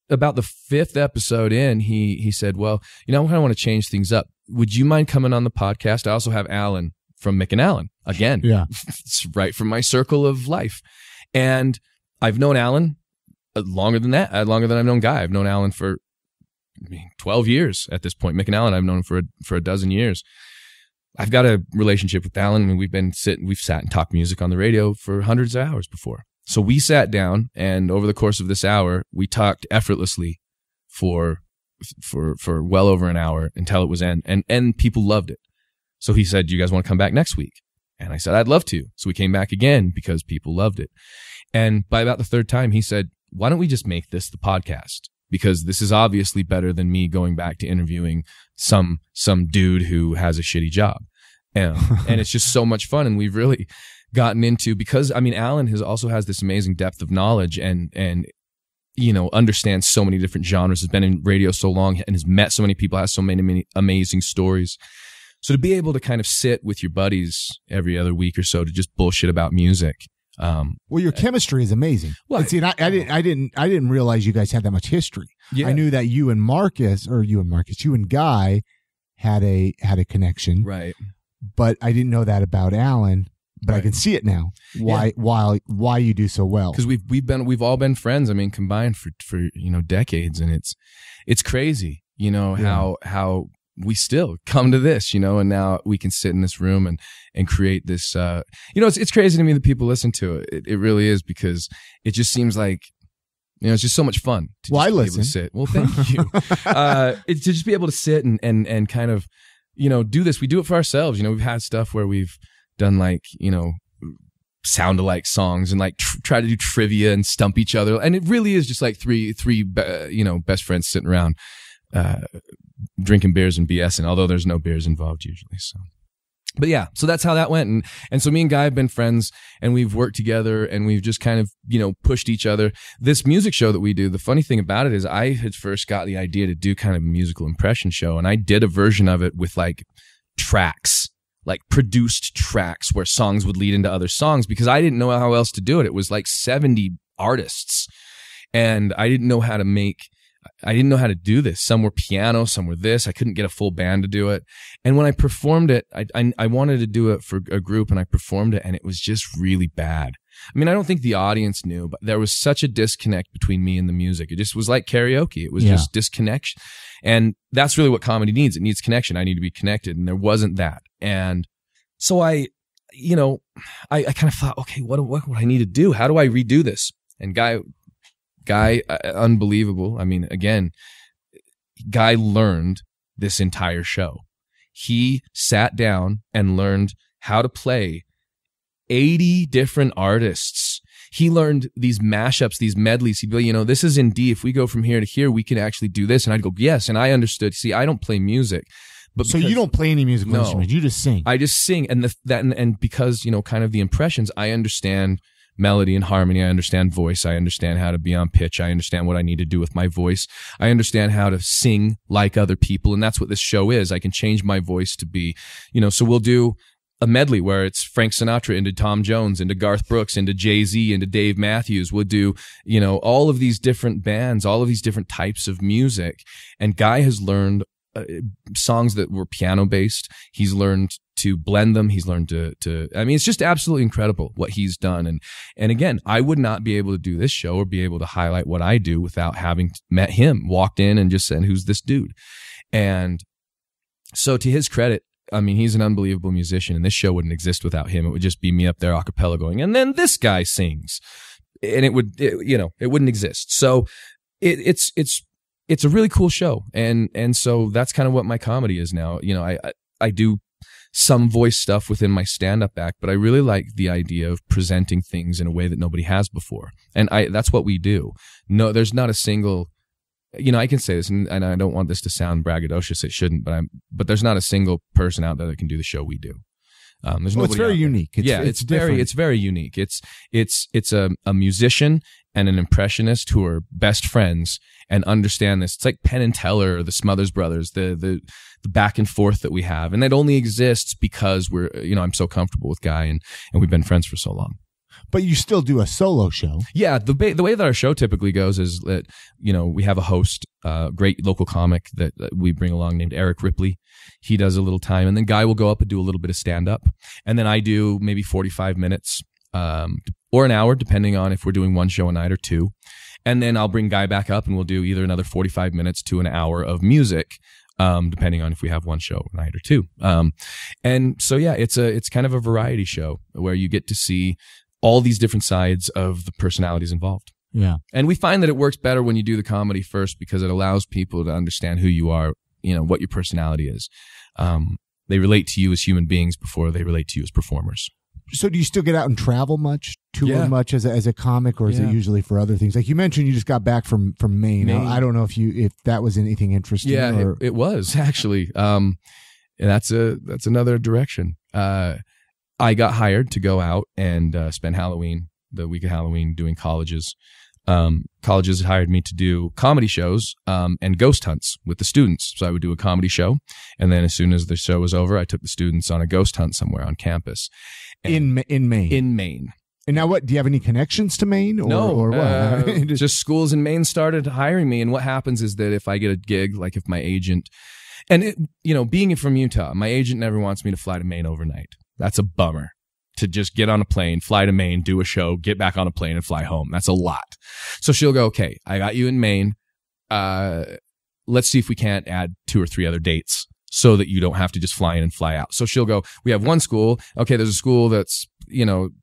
about the 5th episode in, he said, well, I kind of want to change things up. Would you mind coming on the podcast? I also have Alan from Mick and Alan. Again, yeah. It's right from my circle of life. And I've known Alan longer than that, longer than I've known Guy. I've known Alan for 12 years at this point. Mick and Alan, I've known him for a dozen years. I've got a relationship with Alan, and we've sat and talked music on the radio for hundreds of hours before. So we sat down, and over the course of this hour, we talked effortlessly for well over an hour until it was end, and people loved it. So he said, "Do you guys want to come back next week?" And I said, "I'd love to." So we came back again because people loved it. And by about the third time, he said, "Why don't we just make this the podcast? Because this is obviously better than me going back to interviewing some dude who has a shitty job." And it's just so much fun. And we've really gotten into, because I mean, Alan has this amazing depth of knowledge and understands so many different genres, has been in radio so long and has met so many people, has so many amazing stories. So to be able to kind of sit with your buddies every other week or so to just bullshit about music. Well, your chemistry is amazing. Well, see, I didn't realize you guys had that much history. Yeah. I knew that you and Guy had a connection. Right. But I didn't know that about Alan. But right. I can see it now. Why you do so well? Because we've all been friends. I mean, combined for decades, and it's crazy. How we still come to this, and now we can sit in this room and create this. It's crazy to me that people listen to it. It really is, because it just seems like, it's just so much fun. I listen. To sit. Well, thank you. To just be able to sit and kind of, do this. We do it for ourselves. We've had stuff where we've done sound alike songs and try to do trivia and stump each other. And it really is just like three best friends sitting around, drinking beers and BSing, although there's no beers involved usually. But yeah, so that's how that went. And so me and Guy have been friends, and we've worked together, and we've just kind of, pushed each other. This music show that we do, the funny thing about it is I had first got the idea to do kind of a musical impression show, and I did a version of it with tracks, produced tracks where songs would lead into other songs, because I didn't know how else to do it. It was 70 artists, and I didn't know how to do this. Some were piano, some were this. I couldn't get a full band to do it. And when I performed it, I wanted to do it for a group, and I performed it, and it was just really bad. I mean, I don't think the audience knew, but there was such a disconnect between me and the music. It just was like karaoke. It was just disconnection. And that's really what comedy needs. It needs connection. I need to be connected. And there wasn't that. And so I kind of thought, okay, what would I need to do? How do I redo this? And Guy, unbelievable. I mean, again, Guy learned this entire show. He sat down and learned how to play 80 different artists. He learned these mashups, these medleys. He'd be like, this is in D. If we go from here to here, we can actually do this. And I'd go, yes. And I understood. See, I don't play music. But so you don't play any musical instruments. You just sing. I just sing. And because, kind of the impressions, I understand melody and harmony. I understand voice. I understand how to be on pitch. I understand what I need to do with my voice. I understand how to sing like other people. And that's what this show is. I can change my voice to be, so we'll do a medley where it's Frank Sinatra into Tom Jones, into Garth Brooks, into Jay-Z, into Dave Matthews. We'll do, all of these different bands, all of these different types of music. And Guy has learned songs that were piano based. He's learned to blend them. He's learned to it's just absolutely incredible what he's done. And again, I would not be able to do this show or be able to highlight what I do without having met him, walked in and just said, who's this dude? And so to his credit, he's an unbelievable musician, and this show wouldn't exist without him. It would just be me up there a cappella going, and then this guy sings, and it wouldn't exist. So it's a really cool show. And so that's kind of what my comedy is now. I do some voice stuff within my stand-up act, but I really like the idea of presenting things in a way that nobody has before. And that's what we do. No, there's not a single, I can say this, and I don't want this to sound braggadocious. It shouldn't, but there's not a single person out there that can do the show we do. It's very unique. It's very unique. It's a musician and an impressionist who are best friends and understand this. It's like Penn and Teller or the Smothers Brothers, the back and forth that we have. And that only exists because I'm so comfortable with Guy and we've been friends for so long. But you still do a solo show. Yeah, the way that our show typically goes is that, we have a host, great local comic that we bring along named Eric Ripley. He does a little time, and then Guy will go up and do a little bit of stand-up. And then I do maybe 45 minutes or an hour, depending on if we're doing one show a night or two. And then I'll bring Guy back up and we'll do either another 45 minutes to an hour of music, depending on if we have one show a night or two. And so, yeah, it's kind of a variety show where you get to see all these different sides of the personalities involved. Yeah. And we find that it works better when you do the comedy first because it allows people to understand who you are, what your personality is. They relate to you as human beings before they relate to you as performers. So do you still get out and travel much, tour much as a comic, or is it usually for other things? Like you mentioned, you just got back from Maine. I don't know if that was anything interesting. Yeah, it was actually. And that's another direction. I got hired to go out and spend the week of Halloween, doing colleges. Colleges hired me to do comedy shows and ghost hunts with the students. So I would do a comedy show, and then as soon as the show was over, I took the students on a ghost hunt somewhere on campus. In Maine. In Maine. And now, what? Do you have any connections to Maine? Or what? Just schools in Maine started hiring me, and what happens is that if I get a gig, like if my agent, being from Utah, my agent never wants me to fly to Maine overnight. That's a bummer. To just get on a plane, fly to Maine, do a show, get back on a plane and fly home. That's a lot. So she'll go, okay, I got you in Maine. Let's see if we can't add 2 or 3 other dates so that you don't have to just fly in and fly out. So she'll go, we have one school. Okay, there's a school that's,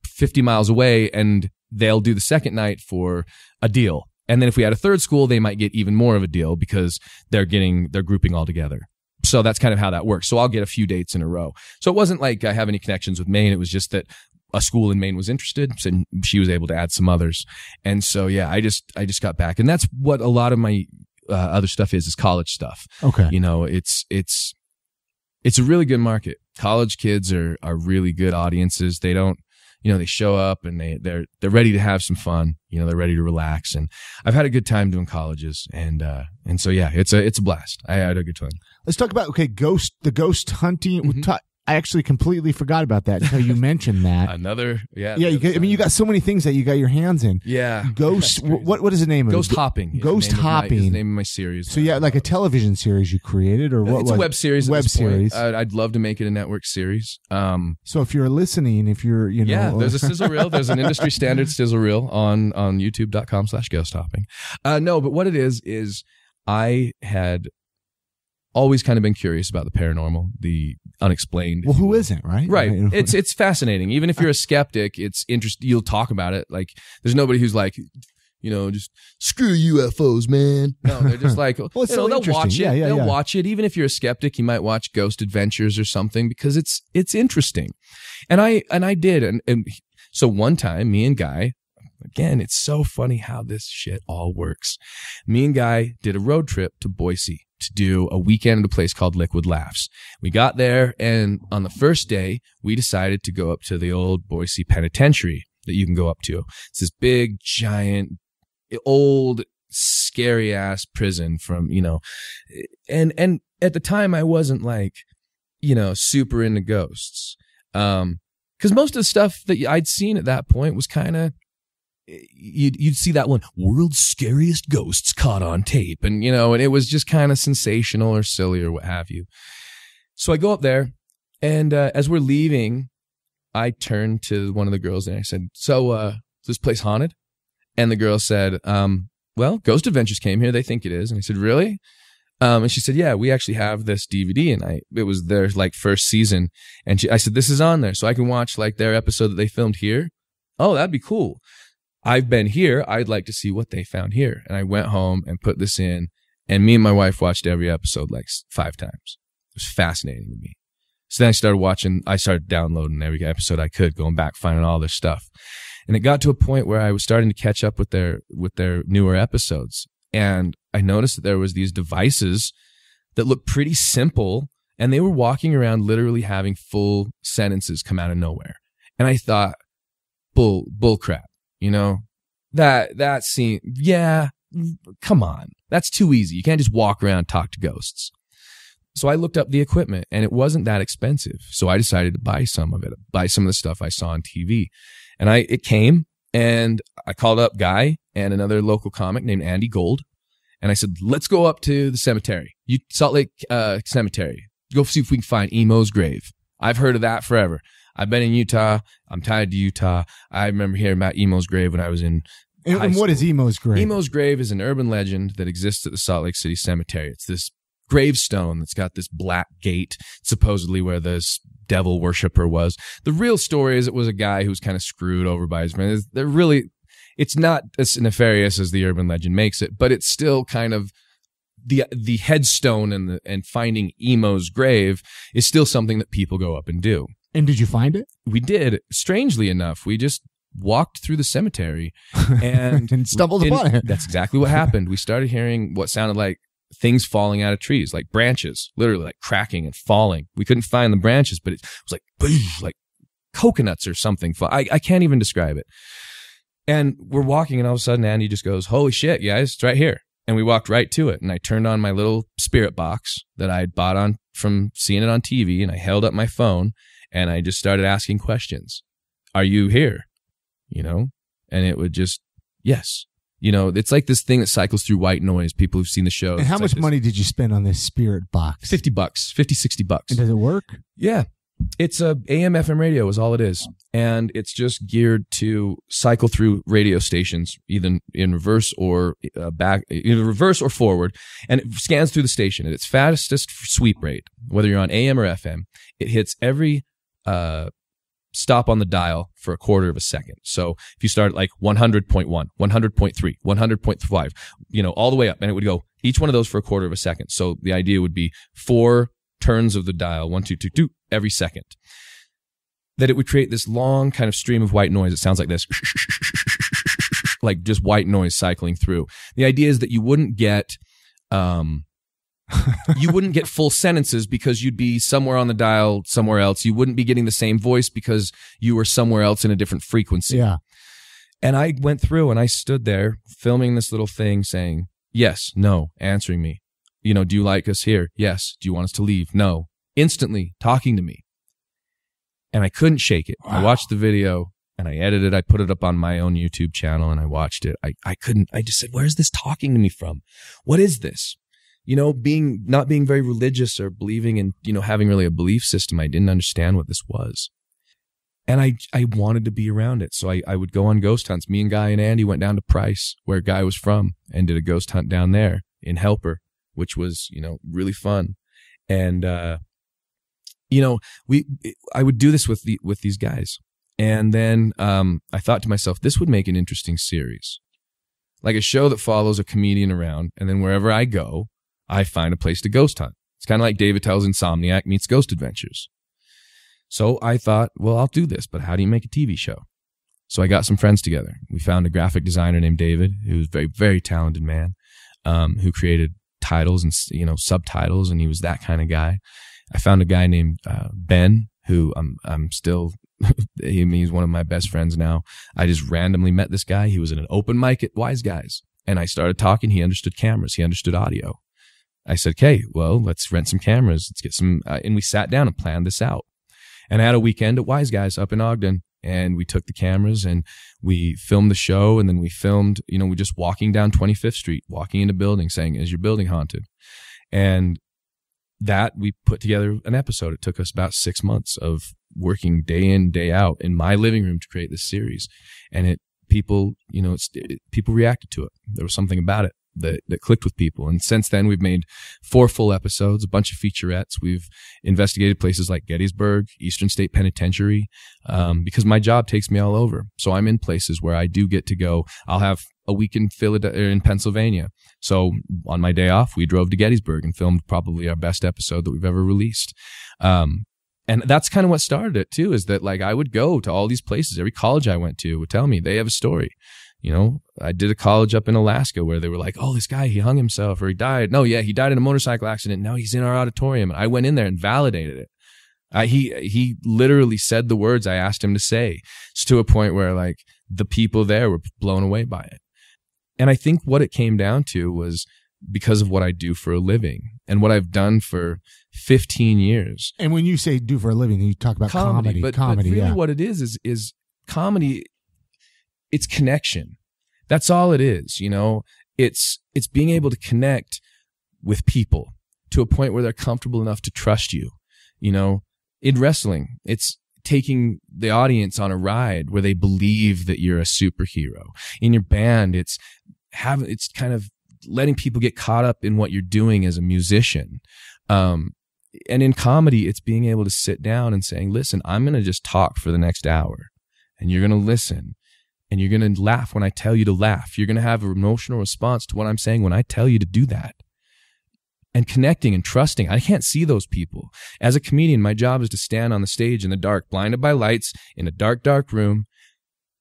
50 miles away, and they'll do the second night for a deal. And then if we had a third school, they might get even more of a deal because they're grouping all together. So that's kind of how that works. So I'll get a few dates in a row. So it wasn't like I have any connections with Maine. It was just that a school in Maine was interested, and she was able to add some others. And so, yeah, I just got back. And that's what a lot of my other stuff is college stuff. Okay. It's a really good market. College kids are really good audiences. They don't, they show up and they're ready to have some fun. They're ready to relax. And I've had a good time doing colleges. And so, yeah, it's a blast. I had a good time. Let's talk about, the ghost hunting. Mm-hmm. I actually completely forgot about that until you mentioned that. Yeah. You got so many things that you got your hands in. Yeah. Ghost, what is the name of it? Ghost Hopping. Ghost Hopping. Is the name of my series. So, yeah, like a television series you created, or what? It's a web series. Web series. I'd love to make it a network series. So if you're listening, yeah, there's a sizzle reel. There's an industry standard sizzle reel on youtube.com/ghost hopping. No, but what it is I had always kind of been curious about the paranormal, the unexplained. Well, who isn't, right? Right. It's fascinating. Even if you're a skeptic, it's interesting. You'll talk about it. Like, there's nobody who's like, just screw UFOs, man. No, they're just like, well, it's so they'll watch it. Yeah. They'll watch it. Even if you're a skeptic, you might watch Ghost Adventures or something because it's interesting. And I did. And so one time, me and Guy, again, it's so funny how this shit all works. Me and Guy did a road trip to Boise to do a weekend at a place called Liquid Laughs. We got there, and on the first day, we decided to go up to the old Boise Penitentiary that you can go up to. It's this big, giant, old, scary-ass prison from, and at the time, I wasn't like, super into ghosts. Because most of the stuff that I'd seen at that point was kind of, you'd see that one, world's scariest ghosts caught on tape, and and it was just kind of sensational or silly or what have you. So I go up there, and as we're leaving, I turned to one of the girls and I said, so is this place haunted? And the girl said, well, Ghost Adventures came here, they think it is. And I said, really? And she said, yeah, we actually have this DVD, and it was their first season, and I said, this is on there, so I can watch their episode that they filmed here. Oh, that'd be cool. I've been here. I'd like to see what they found here. And I went home and put this in, and me and my wife watched every episode 5 times. It was fascinating to me. So then I started downloading every episode I could, going back, finding all this stuff. And it got to a point where I was starting to catch up with their newer episodes. And I noticed that there was these devices that looked pretty simple, and they were walking around literally having full sentences come out of nowhere. And I thought, bull crap. That scene, yeah, come on. That's too easy. You can't just walk around and talk to ghosts. So I looked up the equipment, and it wasn't that expensive. So I decided to buy some of the stuff I saw on TV. And it came, and I called up Guy and another local comic named Andy Gold. And I said, let's go up to the cemetery, Salt Lake Cemetery. Go see if we can find Emo's grave. I've heard of that forever. I've been in Utah. I'm tied to Utah. I remember hearing about Emo's grave when I was in And what is Emo's grave? Emo's grave is an urban legend that exists at the Salt Lake City Cemetery. It's this gravestone that's got this black gate, supposedly where this devil worshiper was. The real story is it was a guy who was kind of screwed over by his friends. It's not as nefarious as the urban legend makes it, but it's still kind of the headstone and finding Emo's grave is still something that people go up and do. And did you find it? We did. Strangely enough, we just walked through the cemetery and, and stumbled upon it. That's exactly what happened. We started hearing what sounded like things falling out of trees, like branches, literally like cracking and falling. We couldn't find the branches, but it was like coconuts or something. I can't even describe it. And we're walking, and all of a sudden Andy just goes, "Holy shit, guys, it's right here." And we walked right to it. And I turned on my little spirit box that I had bought from seeing it on TV, and I held up my phone and I just started asking questions. "Are you here?" And it would just, yes. It's like this thing that cycles through white noise. People who've seen the show. And how much money did you spend on this spirit box? $50, $60. And does it work? Yeah. It's a AM FM radio is all it is. And it's just geared to cycle through radio stations, either in reverse or reverse or forward. And it scans through the station at its fastest sweep rate, whether you're on AM or FM. It hits every stop on the dial for a quarter of a second. So if you start at like 100.1, 100.3, 100.5, all the way up, and it would go each one of those for a quarter of a second. So the idea would be 4 turns of the dial, 1, 2, 2, 2, every second. That it would create this long kind of stream of white noise. It sounds like this, like just white noise cycling through. The idea is that you wouldn't get full sentences because you'd be somewhere on the dial somewhere else. You wouldn't be getting the same voice because you were somewhere else in a different frequency. Yeah. And I went through and I stood there filming this little thing saying, yes, no, answering me. Do you like us here? Yes. Do you want us to leave? No. Instantly talking to me. And I couldn't shake it. Wow. I watched the video and I edited it. I put it up on my own YouTube channel and I watched it. I just said, where's this talking to me from? What is this? Not being very religious or believing in, having really a belief system, I didn't understand what this was. And I wanted to be around it. So I would go on ghost hunts. Me and Guy and Andy went down to Price, where Guy was from, and did a ghost hunt down there in Helper, which was, really fun. And, I would do this with these guys. And then, I thought to myself, this would make an interesting series. Like a show that follows a comedian around, and then wherever I go, I find a place to ghost hunt. It's kind of like David Tell's Insomniac meets Ghost Adventures. So I thought, well, I'll do this, but how do you make a TV show? So I got some friends together. We found a graphic designer named David, who's a very, very talented man, who created titles and, subtitles, and he was that kind of guy. I found a guy named Ben, who I'm still, he's one of my best friends now. I just randomly met this guy. He was at an open mic at Wise Guys, and I started talking. He understood cameras. He understood audio. I said, okay, well, let's rent some cameras. Let's get some, and we sat down and planned this out. And I had a weekend at Wise Guys up in Ogden, and we took the cameras and we filmed the show. And then we filmed, we're just walking down 25th Street, walking into buildings saying, is your building haunted? And that we put together an episode. It took us about 6 months of working day in, day out in my living room to create this series. And people reacted to it. There was something about it that clicked with people. And since then, we've made 4 full episodes, a bunch of featurettes. We've investigated places like Gettysburg, Eastern State Penitentiary, because my job takes me all over. So I'm in places where I do get to go. I'll have a week in Pennsylvania. So on my day off, we drove to Gettysburg and filmed probably our best episode that we've ever released. And that's kind of what started it too, is that like I would go to all these places. Every college I went to would tell me they have a story. I did a college up in Alaska where they were like, oh, this guy, he hung himself or he died. No, yeah, he died in a motorcycle accident. Now he's in our auditorium. And I went in there and validated it. He literally said the words I asked him to say. It's to a point where like the people there were blown away by it. And I think what it came down to was because of what I do for a living and what I've done for 15 years. And when you say do for a living, you talk about comedy. But really what it is comedy. It's connection. That's all it is. It's being able to connect with people to a point where they're comfortable enough to trust you. In wrestling, it's taking the audience on a ride where they believe that you're a superhero. In your band, it's kind of letting people get caught up in what you're doing as a musician. And in comedy, it's being able to sit down and saying, listen, I'm going to just talk for the next hour, and you're going to listen, and you're going to laugh when I tell you to laugh. You're going to have an emotional response to what I'm saying when I tell you to do that. And connecting and trusting. I can't see those people. As a comedian, my job is to stand on the stage in the dark, blinded by lights, in a dark, dark room,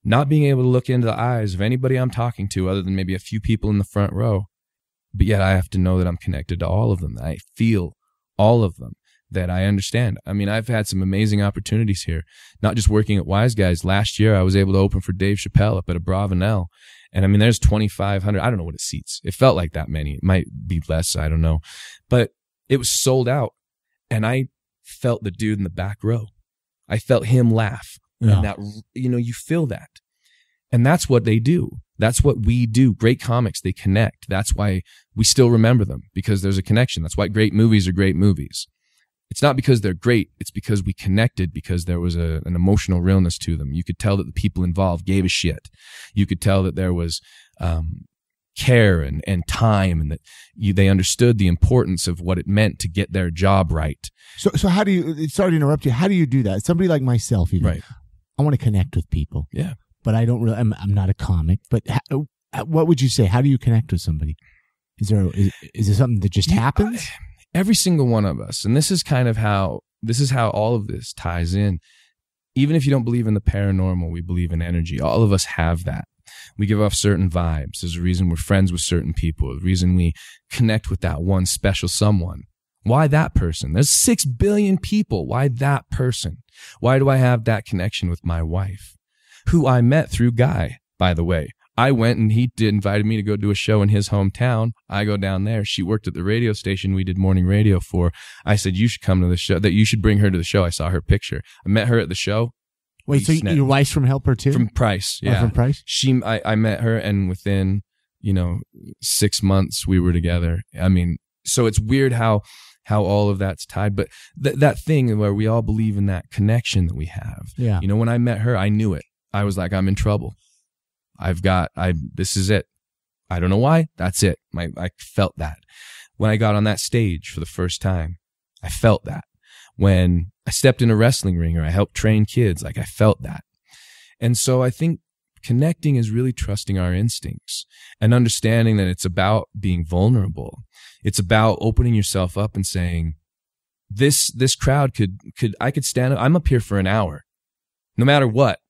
not being able to look into the eyes of anybody I'm talking to other than maybe a few people in the front row. But yet I have to know that I'm connected to all of them, that I feel all of them, that I understand. I mean, I've had some amazing opportunities here, not just working at Wise Guys. Last year, I was able to open for Dave Chappelle up at a Bravanel. And I mean, there's 2,500. I don't know what it seats. It felt like that many. It might be less. I don't know. But it was sold out. And I felt the dude in the back row. I felt him laugh. Yeah. And that, you feel that. And that's what they do. That's what we do. Great comics, they connect. That's why we still remember them, because there's a connection. That's why great movies are great movies. It's not because they're great. It's because we connected, because there was an emotional realness to them. You could tell that the people involved gave a shit. You could tell that there was care and time, and that they understood the importance of what it meant to get their job right. So how do you, sorry to interrupt you, how do you do that? Somebody like myself, even, right. I want to connect with people. Yeah. But I don't really, I'm not a comic, but what would you say? How do you connect with somebody? Is there something that just happens? Every single one of us, and this is how all of this ties in. Even if you don't believe in the paranormal, we believe in energy. All of us have that. We give off certain vibes. There's a reason we're friends with certain people. The reason we connect with that one special someone. Why that person? There's 6 billion people. Why that person? Why do I have that connection with my wife, who I met through Guy, by the way? I went and he invited me to go do a show in his hometown. I go down there. She worked at the radio station we did morning radio for. I said, you should come to the show, that you should bring her to the show. I saw her picture. I met her at the show. Wait, so your wife's from Helper too? From Price, yeah. Oh, from Price? I met her, and within, 6 months we were together. I mean, so it's weird how all of that's tied, but that thing where we all believe in that connection that we have. Yeah. When I met her, I knew it. I was like, I'm in trouble. This is it. I don't know why. That's it. I felt that. When I got on that stage for the first time, I felt that. When I stepped in a wrestling ring or I helped train kids, I felt that. And so I think connecting is really trusting our instincts and understanding that it's about being vulnerable. It's about opening yourself up and saying, this crowd I could stand up. I'm up here for an hour, no matter what.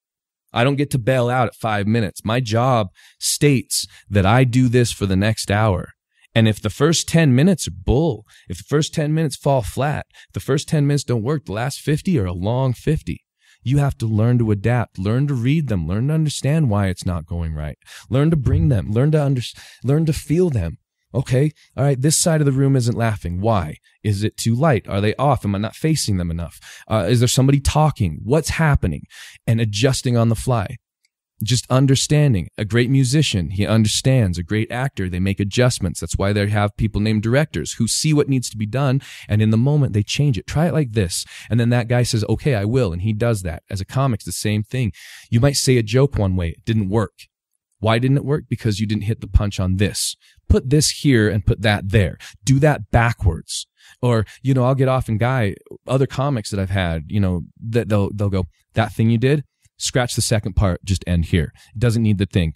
I don't get to bail out at 5 minutes. My job states that I do this for the next hour. And if the first 10 minutes are bull, if the first 10 minutes fall flat, if the first 10 minutes don't work, the last 50 are a long 50. You have to learn to adapt, learn to read them, learn to understand why it's not going right, learn to bring them, learn to feel them. Okay, all right, this side of the room isn't laughing. Why? Is it too light? Are they off? Am I not facing them enough? Is there somebody talking? What's happening? And adjusting on the fly. Just understanding. A great musician, he understands. A great actor, they make adjustments. That's why they have people named directors who see what needs to be done, and in the moment, they change it. Try it like this. And then that guy says, okay, I will, and he does that. As a comic, it's the same thing. You might say a joke one way. It didn't work. Why didn't it work? Because you didn't hit the punch on this. Put this here and put that there. Do that backwards. Or, I'll get off in other comics that I've had, that they'll go, that thing you did, scratch the second part, just end here. It doesn't need the thing.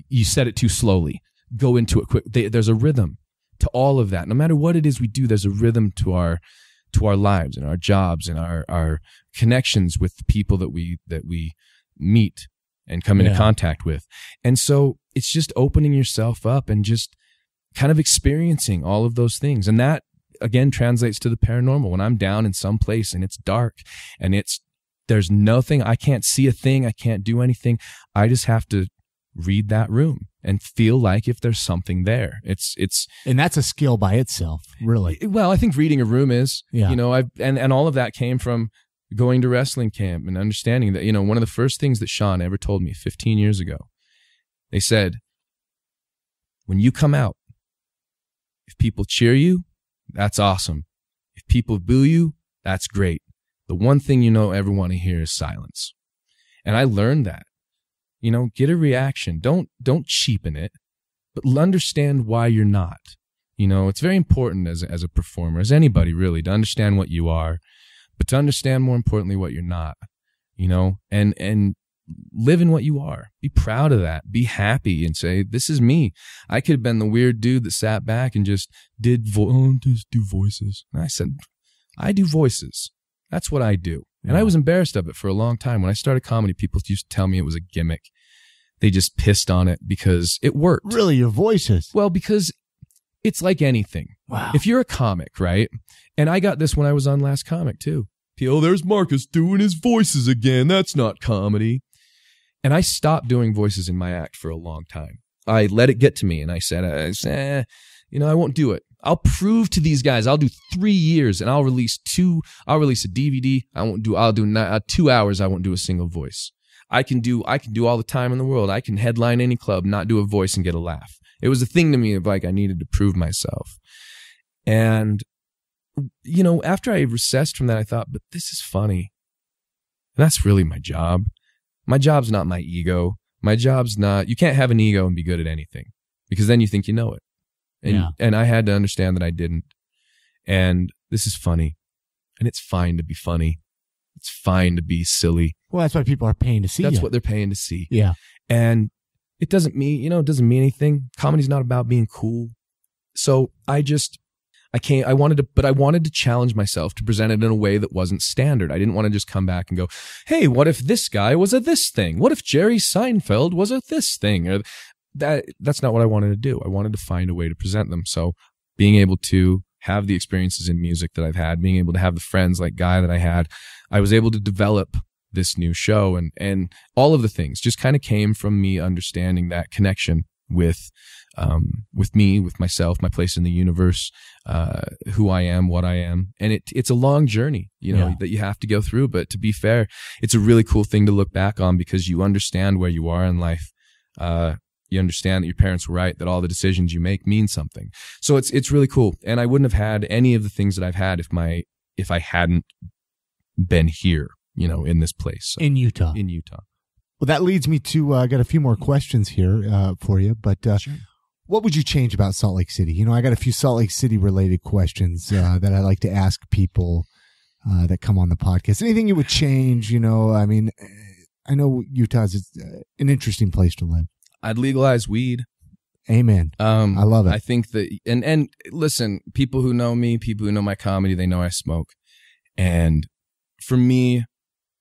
You said it too slowly. Go into it quick. There's a rhythm to all of that. No matter what it is we do, there's a rhythm to our lives and our jobs and our connections with the people that we meet and come into contact with. And so it's just opening yourself up and just kind of experiencing all of those things. And that, again, translates to the paranormal. When I'm down in some place and it's dark and there's nothing, I can't see a thing, I can't do anything. I just have to read that room and feel like if there's something there. And that's a skill by itself, really. Well, I think reading a room is, yeah. And all of that came from going to wrestling camp and understanding that, one of the first things that Sean ever told me 15 years ago, they said, when you come out, if people cheer you, that's awesome. If people boo you, that's great. the one thing you don't ever want to hear is silence. And I learned that. Get a reaction. Don't cheapen it, but understand why you're not. It's very important as a performer, as anybody really, to understand what you are, but to understand more importantly what you're not. And live in what you are. Be proud of that. Be happy and say, this is me. I could have been the weird dude that sat back and just just do voices. And I said, I do voices. That's what I do. And I was embarrassed of it for a long time. When I started comedy, people used to tell me it was a gimmick. They just pissed on it because it worked. Really, your voices? Well, because it's like anything. Wow. If you're a comic, right? And I got this when I was on Last Comic too. There's Marcus doing his voices again. That's not comedy. And I stopped doing voices in my act for a long time. I let it get to me, and I said, I won't do it. I'll prove to these guys. I'll do 3 years, and I'll release a DVD. I'll do 2 hours. I won't do a single voice. I can do all the time in the world. I can headline any club, not do a voice, and get a laugh. It was a thing to me of like I needed to prove myself. And after I recessed from that, I thought, but this is funny. That's really my job. My job's not my ego. My job's not, you can't have an ego and be good at anything because then you think you know it. And I had to understand that I didn't. And this is funny. And it's fine to be funny. It's fine to be silly. Well, that's why people are paying to see That's you. what they're paying to see. Yeah. And it doesn't mean, it doesn't mean anything. Comedy's not about being cool. So I wanted to challenge myself to present it in a way that wasn't standard. I didn't want to just come back and go, hey, what if this guy was a this thing? What if Jerry Seinfeld was a this thing? Or that's not what I wanted to do. I wanted to find a way to present them. So being able to have the experiences in music that I've had, being able to have the friends like Guy that I had, I was able to develop this new show, and all of the things just kind of came from me understanding that connection with me, with myself, my place in the universe, who I am, what I am. And it's a long journey, that you have to go through. But to be fair, it's a really cool thing to look back on because you understand where you are in life. You understand that your parents were right, that all the decisions you make mean something. So it's really cool. And I wouldn't have had any of the things that I've had if I hadn't been here, in this place. So, in Utah. Well, that leads me to, I got a few more questions here for you, but sure. What would you change about Salt Lake City? I got a few Salt Lake City related questions that I like to ask people that come on the podcast. Anything you would change? I mean, I know Utah's an interesting place to live. I'd legalize weed. Amen. I love it. I think that, and listen, people who know me, people who know my comedy, they know I smoke. And for me,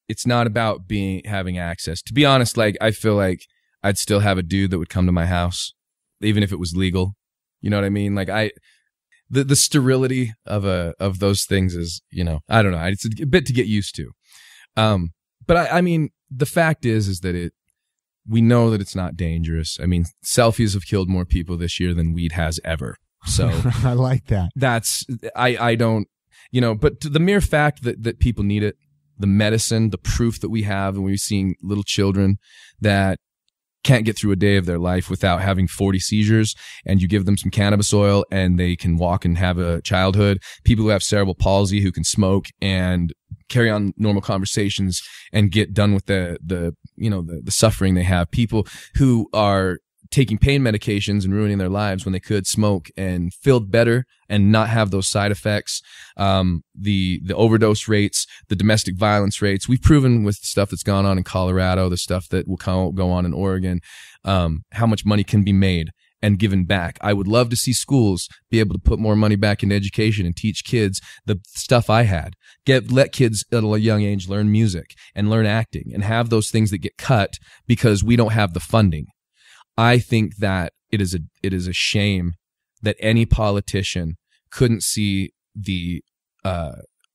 it's not about having access. To be honest, I feel like I'd still have a dude that would come to my house, even if it was legal. You know what I mean? The sterility of those things is, I don't know. It's a bit to get used to. But I mean, the fact is that we know that it's not dangerous. I mean, selfies have killed more people this year than weed has ever. So I like that. I don't, but the mere fact that people need it, the medicine, the proof that we have, and we're seeing little children that can't get through a day of their life without having 40 seizures, and you give them some cannabis oil and they can walk and have a childhood. People who have cerebral palsy who can smoke and carry on normal conversations and get done with the suffering they have. People who are taking pain medications and ruining their lives when they could smoke and feel better and not have those side effects. The overdose rates, the domestic violence rates. We've proven with the stuff that's gone on in Colorado, the stuff that will go on in Oregon, how much money can be made and given back. I would love to see schools be able to put more money back into education and teach kids the stuff I had. Let kids at a young age learn music and learn acting and have those things that get cut because we don't have the funding. I think that it is a shame that any politician couldn't see the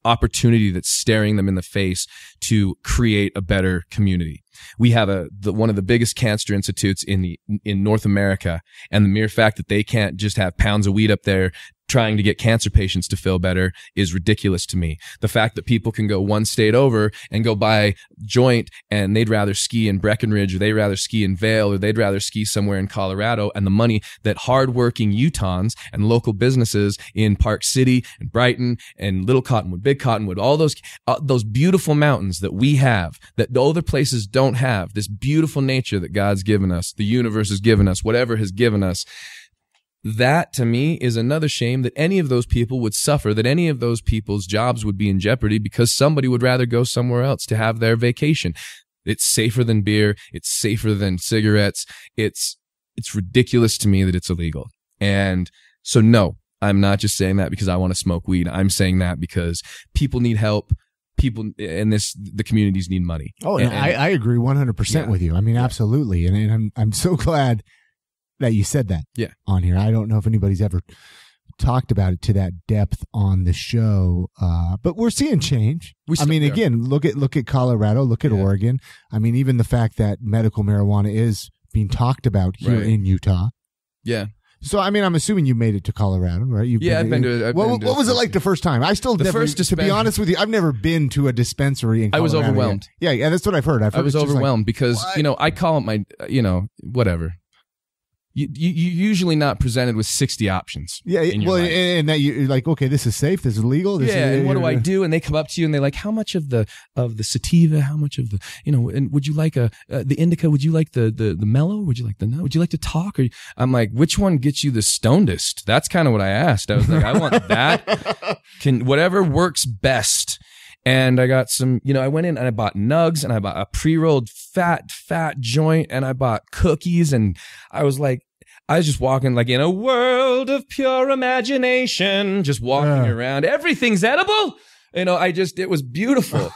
opportunity that's staring them in the face to create a better community. We have one of the biggest cancer institutes in North America, and the mere fact that they can't just have pounds of weed up there trying to get cancer patients to feel better is ridiculous to me. The fact that people can go one state over and go buy joint and they'd rather ski in Breckenridge, or they'd rather ski in Vail, or they'd rather ski somewhere in Colorado, and the money that hardworking Utahns and local businesses in Park City and Brighton and Little Cottonwood, Big Cottonwood, all those beautiful mountains that we have, that the other places don't have, this beautiful nature that God's given us, the universe has given us, whatever has given us. That, to me, is another shame that any of those people would suffer, that any of those people's jobs would be in jeopardy because somebody would rather go somewhere else to have their vacation. It's safer than beer. It's safer than cigarettes. It's ridiculous to me that it's illegal. And so, no, I'm not just saying that because I want to smoke weed. I'm saying that because people need help. People in the communities need money. Oh, and I agree 100% with you. I mean, absolutely. And I'm so glad that you said that on here. I don't know if anybody's ever talked about it to that depth on the show, but we're seeing change. Again, look at Colorado, look at Oregon. I mean, even the fact that medical marijuana is being talked about here in Utah. Yeah. So, I mean, I'm assuming you made it to Colorado, right? I've been to it. What was it like the first time? To be honest with you, I've never been to a dispensary in Colorado. I was overwhelmed. Yeah, that's what I've heard. I was overwhelmed because, I call it my, whatever. You're usually not presented with 60 options. Yeah, and that you're like, okay, this is safe, this is legal. And what do I do? And they come up to you and they're like, how much of the sativa? How much of the, and would you like the indica? Would you like the mellow? Would you like the no? Would you like to talk? I'm like, which one gets you the stonedest? That's kind of what I asked. I was like, I want that. Whatever works best. And I got some, I went in and I bought nugs and I bought a pre-rolled fat joint and I bought cookies. And I was just walking like in a world of pure imagination, just walking around. Everything's edible. It was beautiful.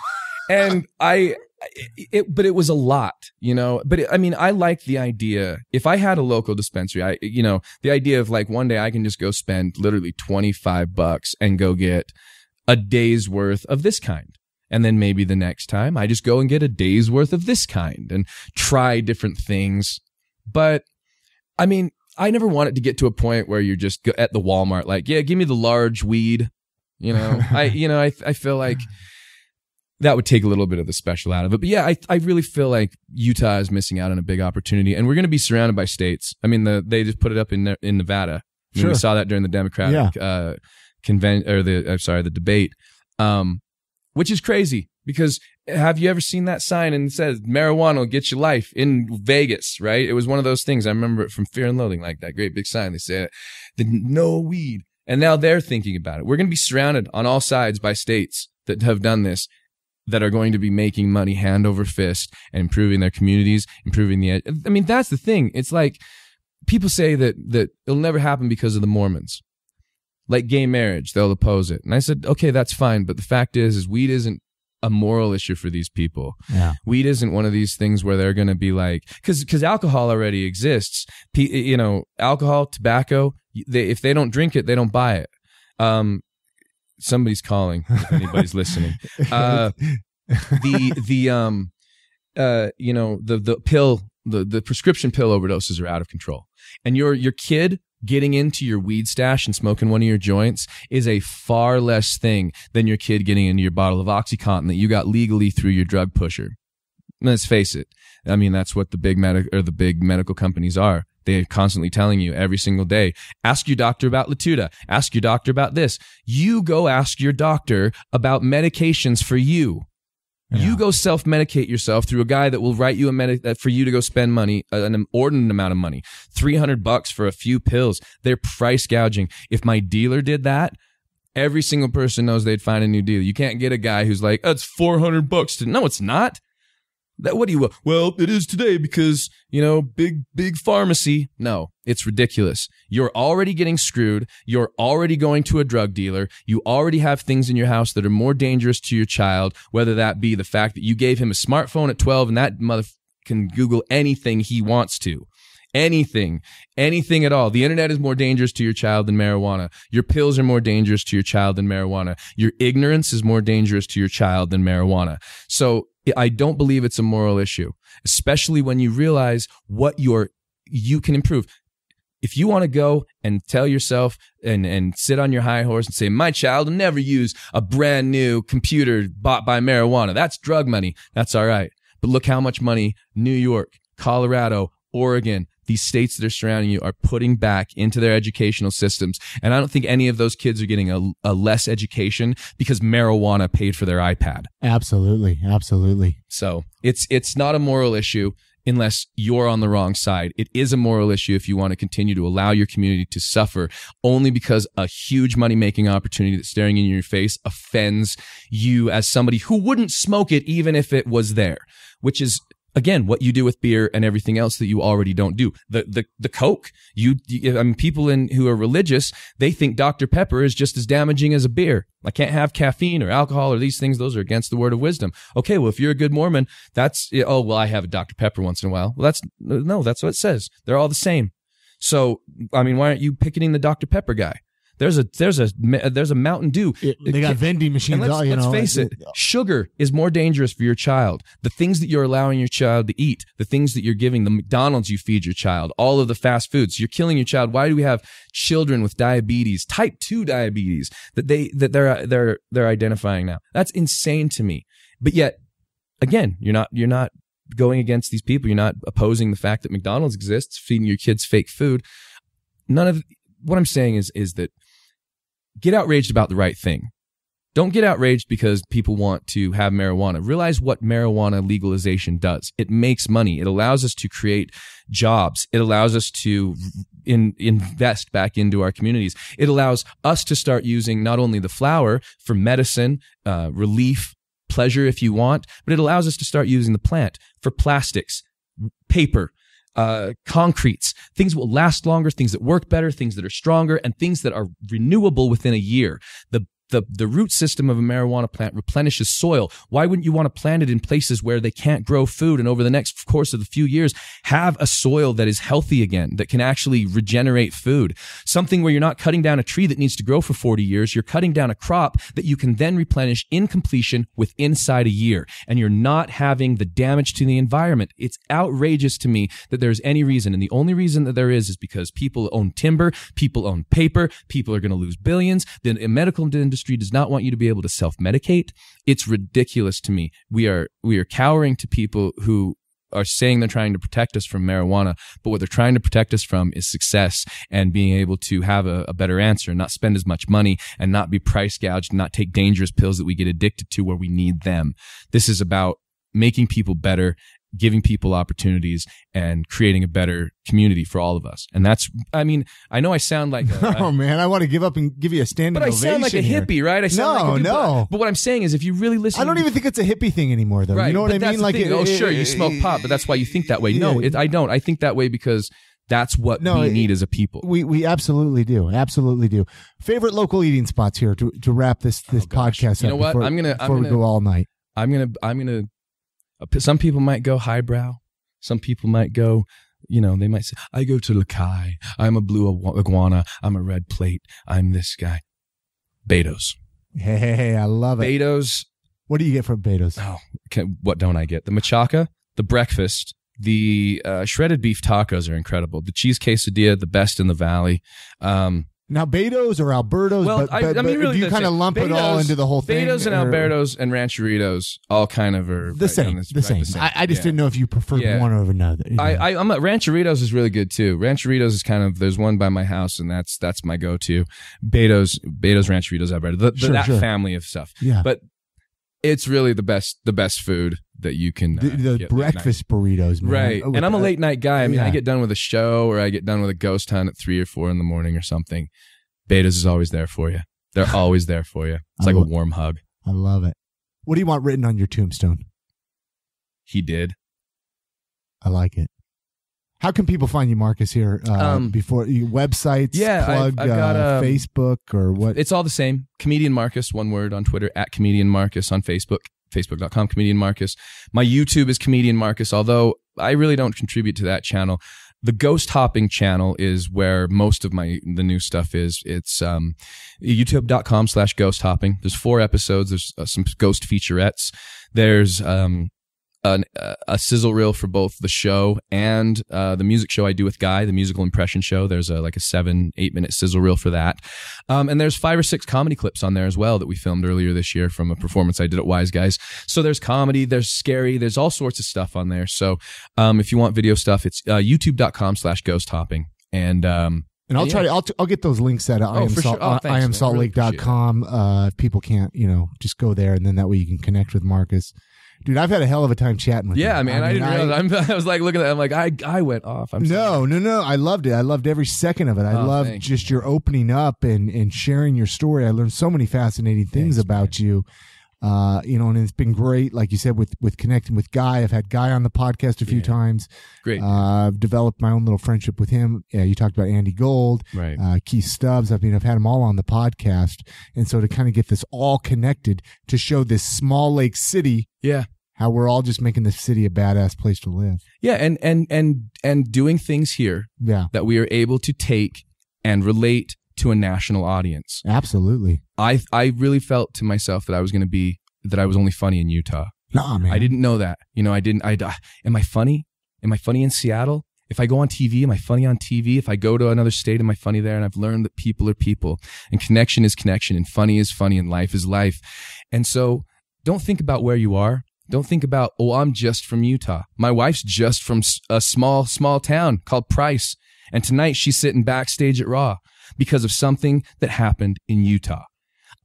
And but it was a lot, but I like the idea. If I had a local dispensary, the idea of like one day I can just go spend literally $25 and go get a day's worth of this kind. And then maybe the next time I just go and get a day's worth of this kind and try different things. But I never want it to get to a point where you're just at the Walmart, like, yeah, give me the large weed. I feel like that would take a little bit of the special out of it. But yeah, I really feel like Utah is missing out on a big opportunity, and we're going to be surrounded by states. They just put it up in Nevada. We saw that during the Democratic, the debate, which is crazy because have you ever seen that sign and it says marijuana will get you life in Vegas, right? It was one of those things. I remember it from Fear and Loathing, like that great big sign. They said no weed. And now they're thinking about it. We're going to be surrounded on all sides by states that have done this, that are going to be making money hand over fist and improving their communities, improving that's the thing. It's like people say that it'll never happen because of the Mormons. Like gay marriage, they'll oppose it. And I said, okay, that's fine. But the fact is weed isn't a moral issue for these people. Yeah. Weed isn't one of these things where they're going to be like, because alcohol already exists. Alcohol, tobacco, if they don't drink it, they don't buy it. Somebody's calling, if anybody's listening. The prescription pill overdoses are out of control. And your kid getting into your weed stash and smoking one of your joints is a far less thing than your kid getting into your bottle of OxyContin that you got legally through your drug pusher. Let's face it. That's what the big medical companies are. They're constantly telling you every single day, ask your doctor about Latuda, ask your doctor about this. You go ask your doctor about medications for you. Yeah. You go self-medicate yourself through a guy that will write you for you to go spend money, an inordinate amount of money, $300 for a few pills. They're price gouging. If my dealer did that, every single person knows they'd find a new dealer. You can't get a guy who's like, oh, it's $400. No, it's not. Well, it is today because, big pharmacy. No, it's ridiculous. You're already getting screwed. You're already going to a drug dealer. You already have things in your house that are more dangerous to your child, whether that be the fact that you gave him a smartphone at 12 and that mother can Google anything he wants to. Anything at all. The internet is more dangerous to your child than marijuana. Your pills are more dangerous to your child than marijuana. Your ignorance is more dangerous to your child than marijuana. So I don't believe it's a moral issue, especially when you realize what you can improve. if you want to go and tell yourself and sit on your high horse and say, my child will never use a brand new computer bought by marijuana, that's drug money, that's all right. But look how much money New York, Colorado, Oregon, these states that are surrounding you are putting back into their educational systems. And I don't think any of those kids are getting a less education because marijuana paid for their iPad. Absolutely. Absolutely. So it's not a moral issue unless you're on the wrong side. It is a moral issue if you want to continue to allow your community to suffer only because a huge money-making opportunity that's staring in your face offends you as somebody who wouldn't smoke it even if it was there, which is, again, what you do with beer and everything else that you already don't do. The Coke, I mean, people who are religious, they think Dr. Pepper is just as damaging as a beer. I can't have caffeine or alcohol or these things. Those are against the word of wisdom. Okay, well, if you're a good Mormon, I have a Dr. Pepper once in a while. Well, that's what it says. They're all the same. So, I mean, why aren't you picketing the Dr. Pepper guy? There's a Mountain Dew. They got vending machines. Let's face it. Sugar is more dangerous for your child. The things that you're allowing your child to eat, the things that you're giving, the McDonald's you feed your child, all of the fast foods, you're killing your child. Why do we have children with diabetes, type 2 diabetes, that they're identifying now? That's insane to me. But yet, again, you're not going against these people. You're not opposing the fact that McDonald's exists, feeding your kids fake food. What I'm saying is that get outraged about the right thing. Don't get outraged because people want to have marijuana. Realize what marijuana legalization does. It makes money. It allows us to create jobs. It allows us to invest back into our communities. It allows us to start using not only the flower for medicine, relief, pleasure if you want, but it allows us to start using the plant for plastics, paper, concretes, things will last longer, things that work better, things that are stronger, and things that are renewable within a year. The root system of a marijuana plant replenishes soil. Why wouldn't you want to plant it in places where they can't grow food and over the next course of a few years have a soil that is healthy again, that can actually regenerate food? Something where you're not cutting down a tree that needs to grow for 40 years. You're cutting down a crop that you can then replenish in completion inside a year. And you're not having the damage to the environment. It's outrageous to me that there's any reason. And the only reason that there is because people own timber, people own paper, people are going to lose billions. The medical industry does not want you to be able to self-medicate. It's ridiculous to me. We are cowering to people who are saying they're trying to protect us from marijuana, but what they're trying to protect us from is success and being able to have a better answer, not spend as much money and not be price gouged, and not take dangerous pills that we get addicted to where we need them. This is about making people better, giving people opportunities, and creating a better community for all of us. And that's, I mean, I know I sound like oh man, I want to give up and give you a standing ovation. But I sound like a hippie, right? I sound no. But what I'm saying is, if you really listen, I don't even think it's a hippie thing anymore, though. Right, you know what I mean? Like, sure, you smoke pot, but that's why you think that way. No, I don't. I think that way because that's what we need as a people. We absolutely do. Absolutely do. Favorite local eating spots here to wrap this podcast up. You know what? Before we go all night. I'm gonna. Some people might go highbrow. Some people might go, they might say, I go to Lakai. I'm a blue iguana. I'm a red plate. I'm this guy. Beto's. Hey, I love it. Beto's. What do you get from Beto's? Oh, what don't I get? The machaca, the breakfast, the shredded beef tacos are incredible. The cheese quesadilla, the best in the valley. Now, Beto's or Alberto's, well, but really, do you kind of lump it all into the whole thing? Beto's and Alberto's and Rancheritos all kind of are the same. I just didn't know if you preferred one over another. I'm a Rancheritos is really good too. Rancheritos is kind of, there's one by my house, and that's my go-to. Beto's, Rancheritos, Alberto, that family of stuff. Yeah, but it's really the best food that you can the breakfast burritos, man. Right? And I'm a late night guy. I mean, I get done with a show or I get done with a ghost hunt at 3 or 4 in the morning or something. Beto's is always there for you. They're always there for you. It's like a warm hug. I love it. What do you want written on your tombstone? He did. I like it. How can people find you, Marcus, here? Before websites, plug, I've got Facebook or what? It's all the same. Comedian Marcus, one word, on Twitter, at Comedian Marcus, on Facebook, facebook.com, Comedian Marcus. My YouTube is Comedian Marcus, although I really don't contribute to that channel. The ghost hopping channel is where most of the new stuff is. It's youtube.com/ghost hopping. There's 4 episodes. There's some ghost featurettes. There's a sizzle reel for both the show and the music show I do with Guy, the musical impression show. There's like a 7-8 minute sizzle reel for that. And there's 5 or 6 comedy clips on there as well that we filmed earlier this year from a performance I did at Wise Guys. So there's comedy, there's scary, there's all sorts of stuff on there. So if you want video stuff, it's youtube.com/ghosthopping. And I'll try to, I'll get those links at IamSaltLake.com. If people can't, just go there, and then that way you can connect with Marcus. Dude, I've had a hell of a time chatting with him. Yeah, man, I didn't realize. I was like looking at it. I'm like, I went off. No. I loved it. I loved every second of it. I loved just your opening up and sharing your story. I learned so many fascinating things about you. And it's been great. Like you said, with connecting with Guy. I've had Guy on the podcast a few times. Great. I've developed my own little friendship with him. Yeah, you talked about Andy Gold, right? Keith Stubbs. I've had them all on the podcast. And so to kind of get this all connected to show this small lake city. Yeah. How we're all just making the city a badass place to live. Yeah. And doing things here. Yeah. That we are able to take and relate to a national audience. Absolutely. I really felt to myself that I was only funny in Utah. Nah, man. I didn't know that. Am I funny? Am I funny in Seattle? If I go on TV, am I funny on TV? If I go to another state, am I funny there? And I've learned that people are people, and connection is connection, and funny is funny, and life is life. And so don't think about where you are. Don't think about, I'm just from Utah. My wife's just from a small town called Price. And tonight she's sitting backstage at Raw because of something that happened in Utah.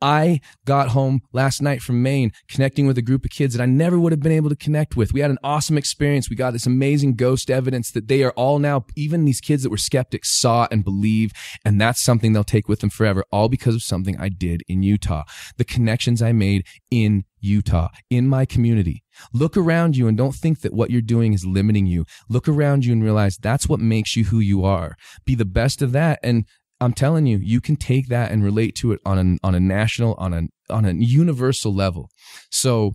I got home last night from Maine connecting with a group of kids that I never would have been able to connect with. We had an awesome experience. We got this amazing ghost evidence that they are all now, even these kids that were skeptics, saw and believe. And that's something they'll take with them forever, all because of something I did in Utah. The connections I made in Utah, in my community. Look around you and don't think that what you're doing is limiting you. Look around you and realize that's what makes you who you are. Be the best of that. And I'm telling you, you can take that and relate to it on a national, on a universal level. So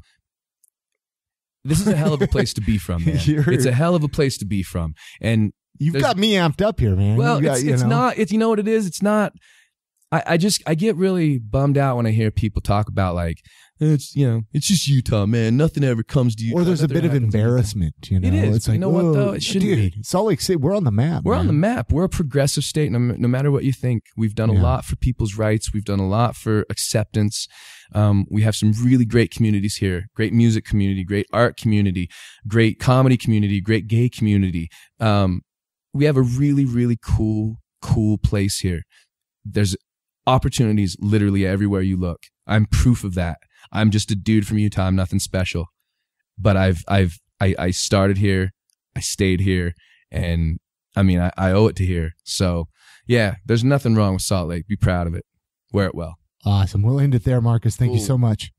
this is a hell of a place to be from, man. It's a hell of a place to be from. And you've got me amped up here, man. Well, it's not, you know what it is? It's not, I get really bummed out when I hear people talk about like, it's just Utah, man. Nothing ever comes to Utah. Or there's a bit of embarrassment, It is. It's like, you know what though? It shouldn't be. Salt Lake City, we're on the map. We're on the map. We're a progressive state. No matter what you think, we've done a lot for people's rights. We've done a lot for acceptance. We have some really great communities here. Great music community, great art community, great comedy community, great gay community. We have a really, really cool place here. There's opportunities literally everywhere you look. I'm proof of that. I'm just a dude from Utah. I'm nothing special, but I started here. I stayed here, and I owe it to here. So yeah, there's nothing wrong with Salt Lake. Be proud of it. Wear it well. Awesome. We'll end it there, Marcus. Thank you so much.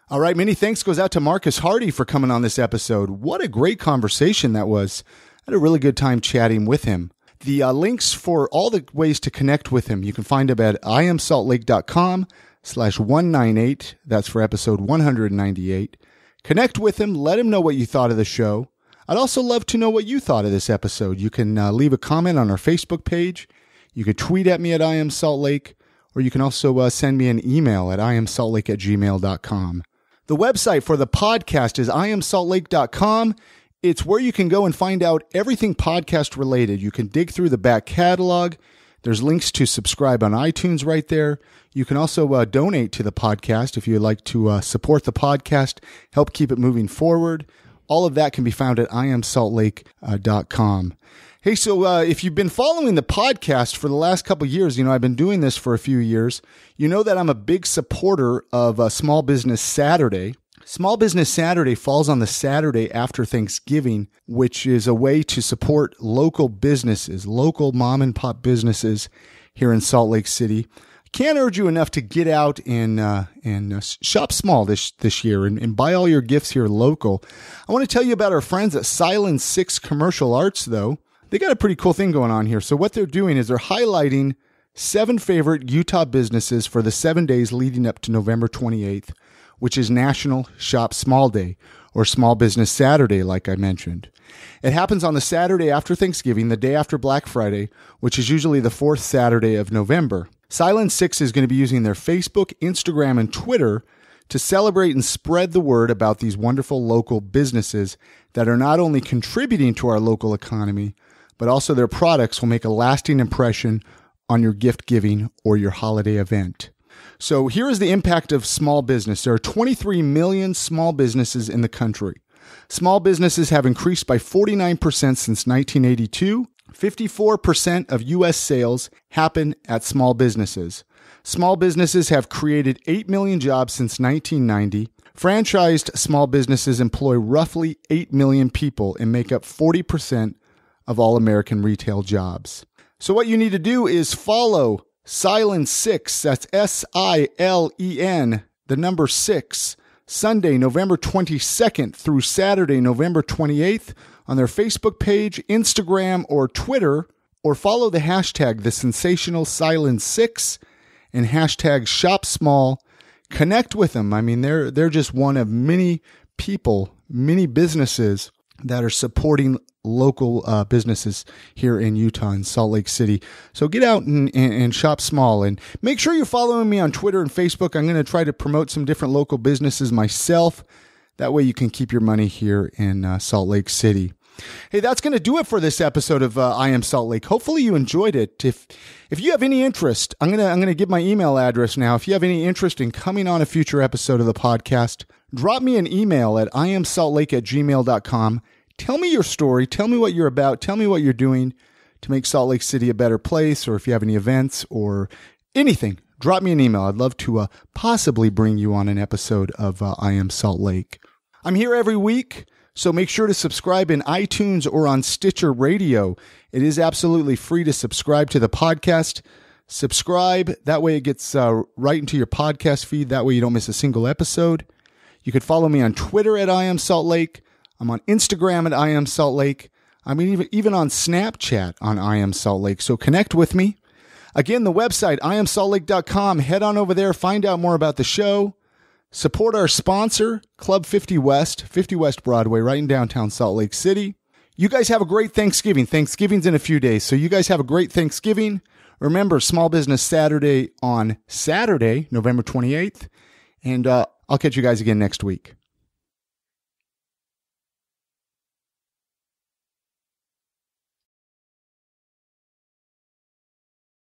All right. Many thanks goes out to Marcus Hardy for coming on this episode. What a great conversation that was. I had a really good time chatting with him. The links for all the ways to connect with him, you can find him at iamsaltlake.com/198. That's for episode 198. Connect with him. Let him know what you thought of the show. I'd also love to know what you thought of this episode. You can leave a comment on our Facebook page. You could tweet at me at iamsaltlake, or you can also send me an email at iamsaltlake@gmail.com. The website for the podcast is iamsaltlake.com. It's where you can go and find out everything podcast related. You can dig through the back catalog. There's links to subscribe on iTunes right there. You can also donate to the podcast if you'd like to support the podcast, help keep it moving forward. All of that can be found at iamsaltlake.com. Hey, so if you've been following the podcast for the last couple of years, I've been doing this for a few years. You know that I'm a big supporter of Small Business Saturday. Small Business Saturday falls on the Saturday after Thanksgiving, which is a way to support local businesses, local mom and pop businesses here in Salt Lake City. I can't urge you enough to get out and shop small this year and buy all your gifts here local. I want to tell you about our friends at Silent 6 Commercial Arts, though. They got a pretty cool thing going on here. So what they're doing is they're highlighting 7 favorite Utah businesses for the 7 days leading up to November 28th. Which is National Shop Small Day, or Small Business Saturday, like I mentioned. It happens on the Saturday after Thanksgiving, the day after Black Friday, which is usually the 4th Saturday of November. Silent 6 is going to be using their Facebook, Instagram, and Twitter to celebrate and spread the word about these wonderful local businesses that are not only contributing to our local economy, but also their products will make a lasting impression on your gift giving or your holiday event. So here is the impact of small business. There are 23 million small businesses in the country. Small businesses have increased by 49% since 1982. 54% of U.S. sales happen at small businesses. Small businesses have created 8 million jobs since 1990. Franchised small businesses employ roughly 8 million people and make up 40% of all American retail jobs. So what you need to do is follow Silent 6, that's SILEN, the number 6, Sunday, November 22nd through Saturday, November 28th on their Facebook page, Instagram, or Twitter, or follow the hashtag The Sensational Silent 6 and hashtag Shop Small. Connect with them. I mean, they're just one of many people, many businesses that are supporting local businesses here in Utah and Salt Lake City. So get out and shop small, and make sure you're following me on Twitter and Facebook. I'm going to try to promote some different local businesses myself. That way you can keep your money here in Salt Lake City. Hey, that's going to do it for this episode of I Am Salt Lake. Hopefully you enjoyed it. If you have any interest, I'm going to give my email address now. If you have any interest in coming on a future episode of the podcast, drop me an email at iamsaltlake@gmail.com. Tell me your story. Tell me what you're about. Tell me what you're doing to make Salt Lake City a better place, or if you have any events or anything, drop me an email. I'd love to possibly bring you on an episode of I Am Salt Lake. I'm here every week, so make sure to subscribe in iTunes or on Stitcher Radio. It is absolutely free to subscribe to the podcast. Subscribe. That way it gets right into your podcast feed. That way you don't miss a single episode. You could follow me on Twitter at I Am Salt Lake. I'm on Instagram at I Am Salt Lake. I mean, even on Snapchat on I Am Salt Lake. So connect with me. Again, the website, iamsaltlake.com. Head on over there. Find out more about the show. Support our sponsor, Club 50 West Broadway, right in downtown Salt Lake City. You guys have a great Thanksgiving. Thanksgiving's in a few days, so you guys have a great Thanksgiving. Remember, Small Business Saturday on Saturday, November 28th. And I'll catch you guys again next week.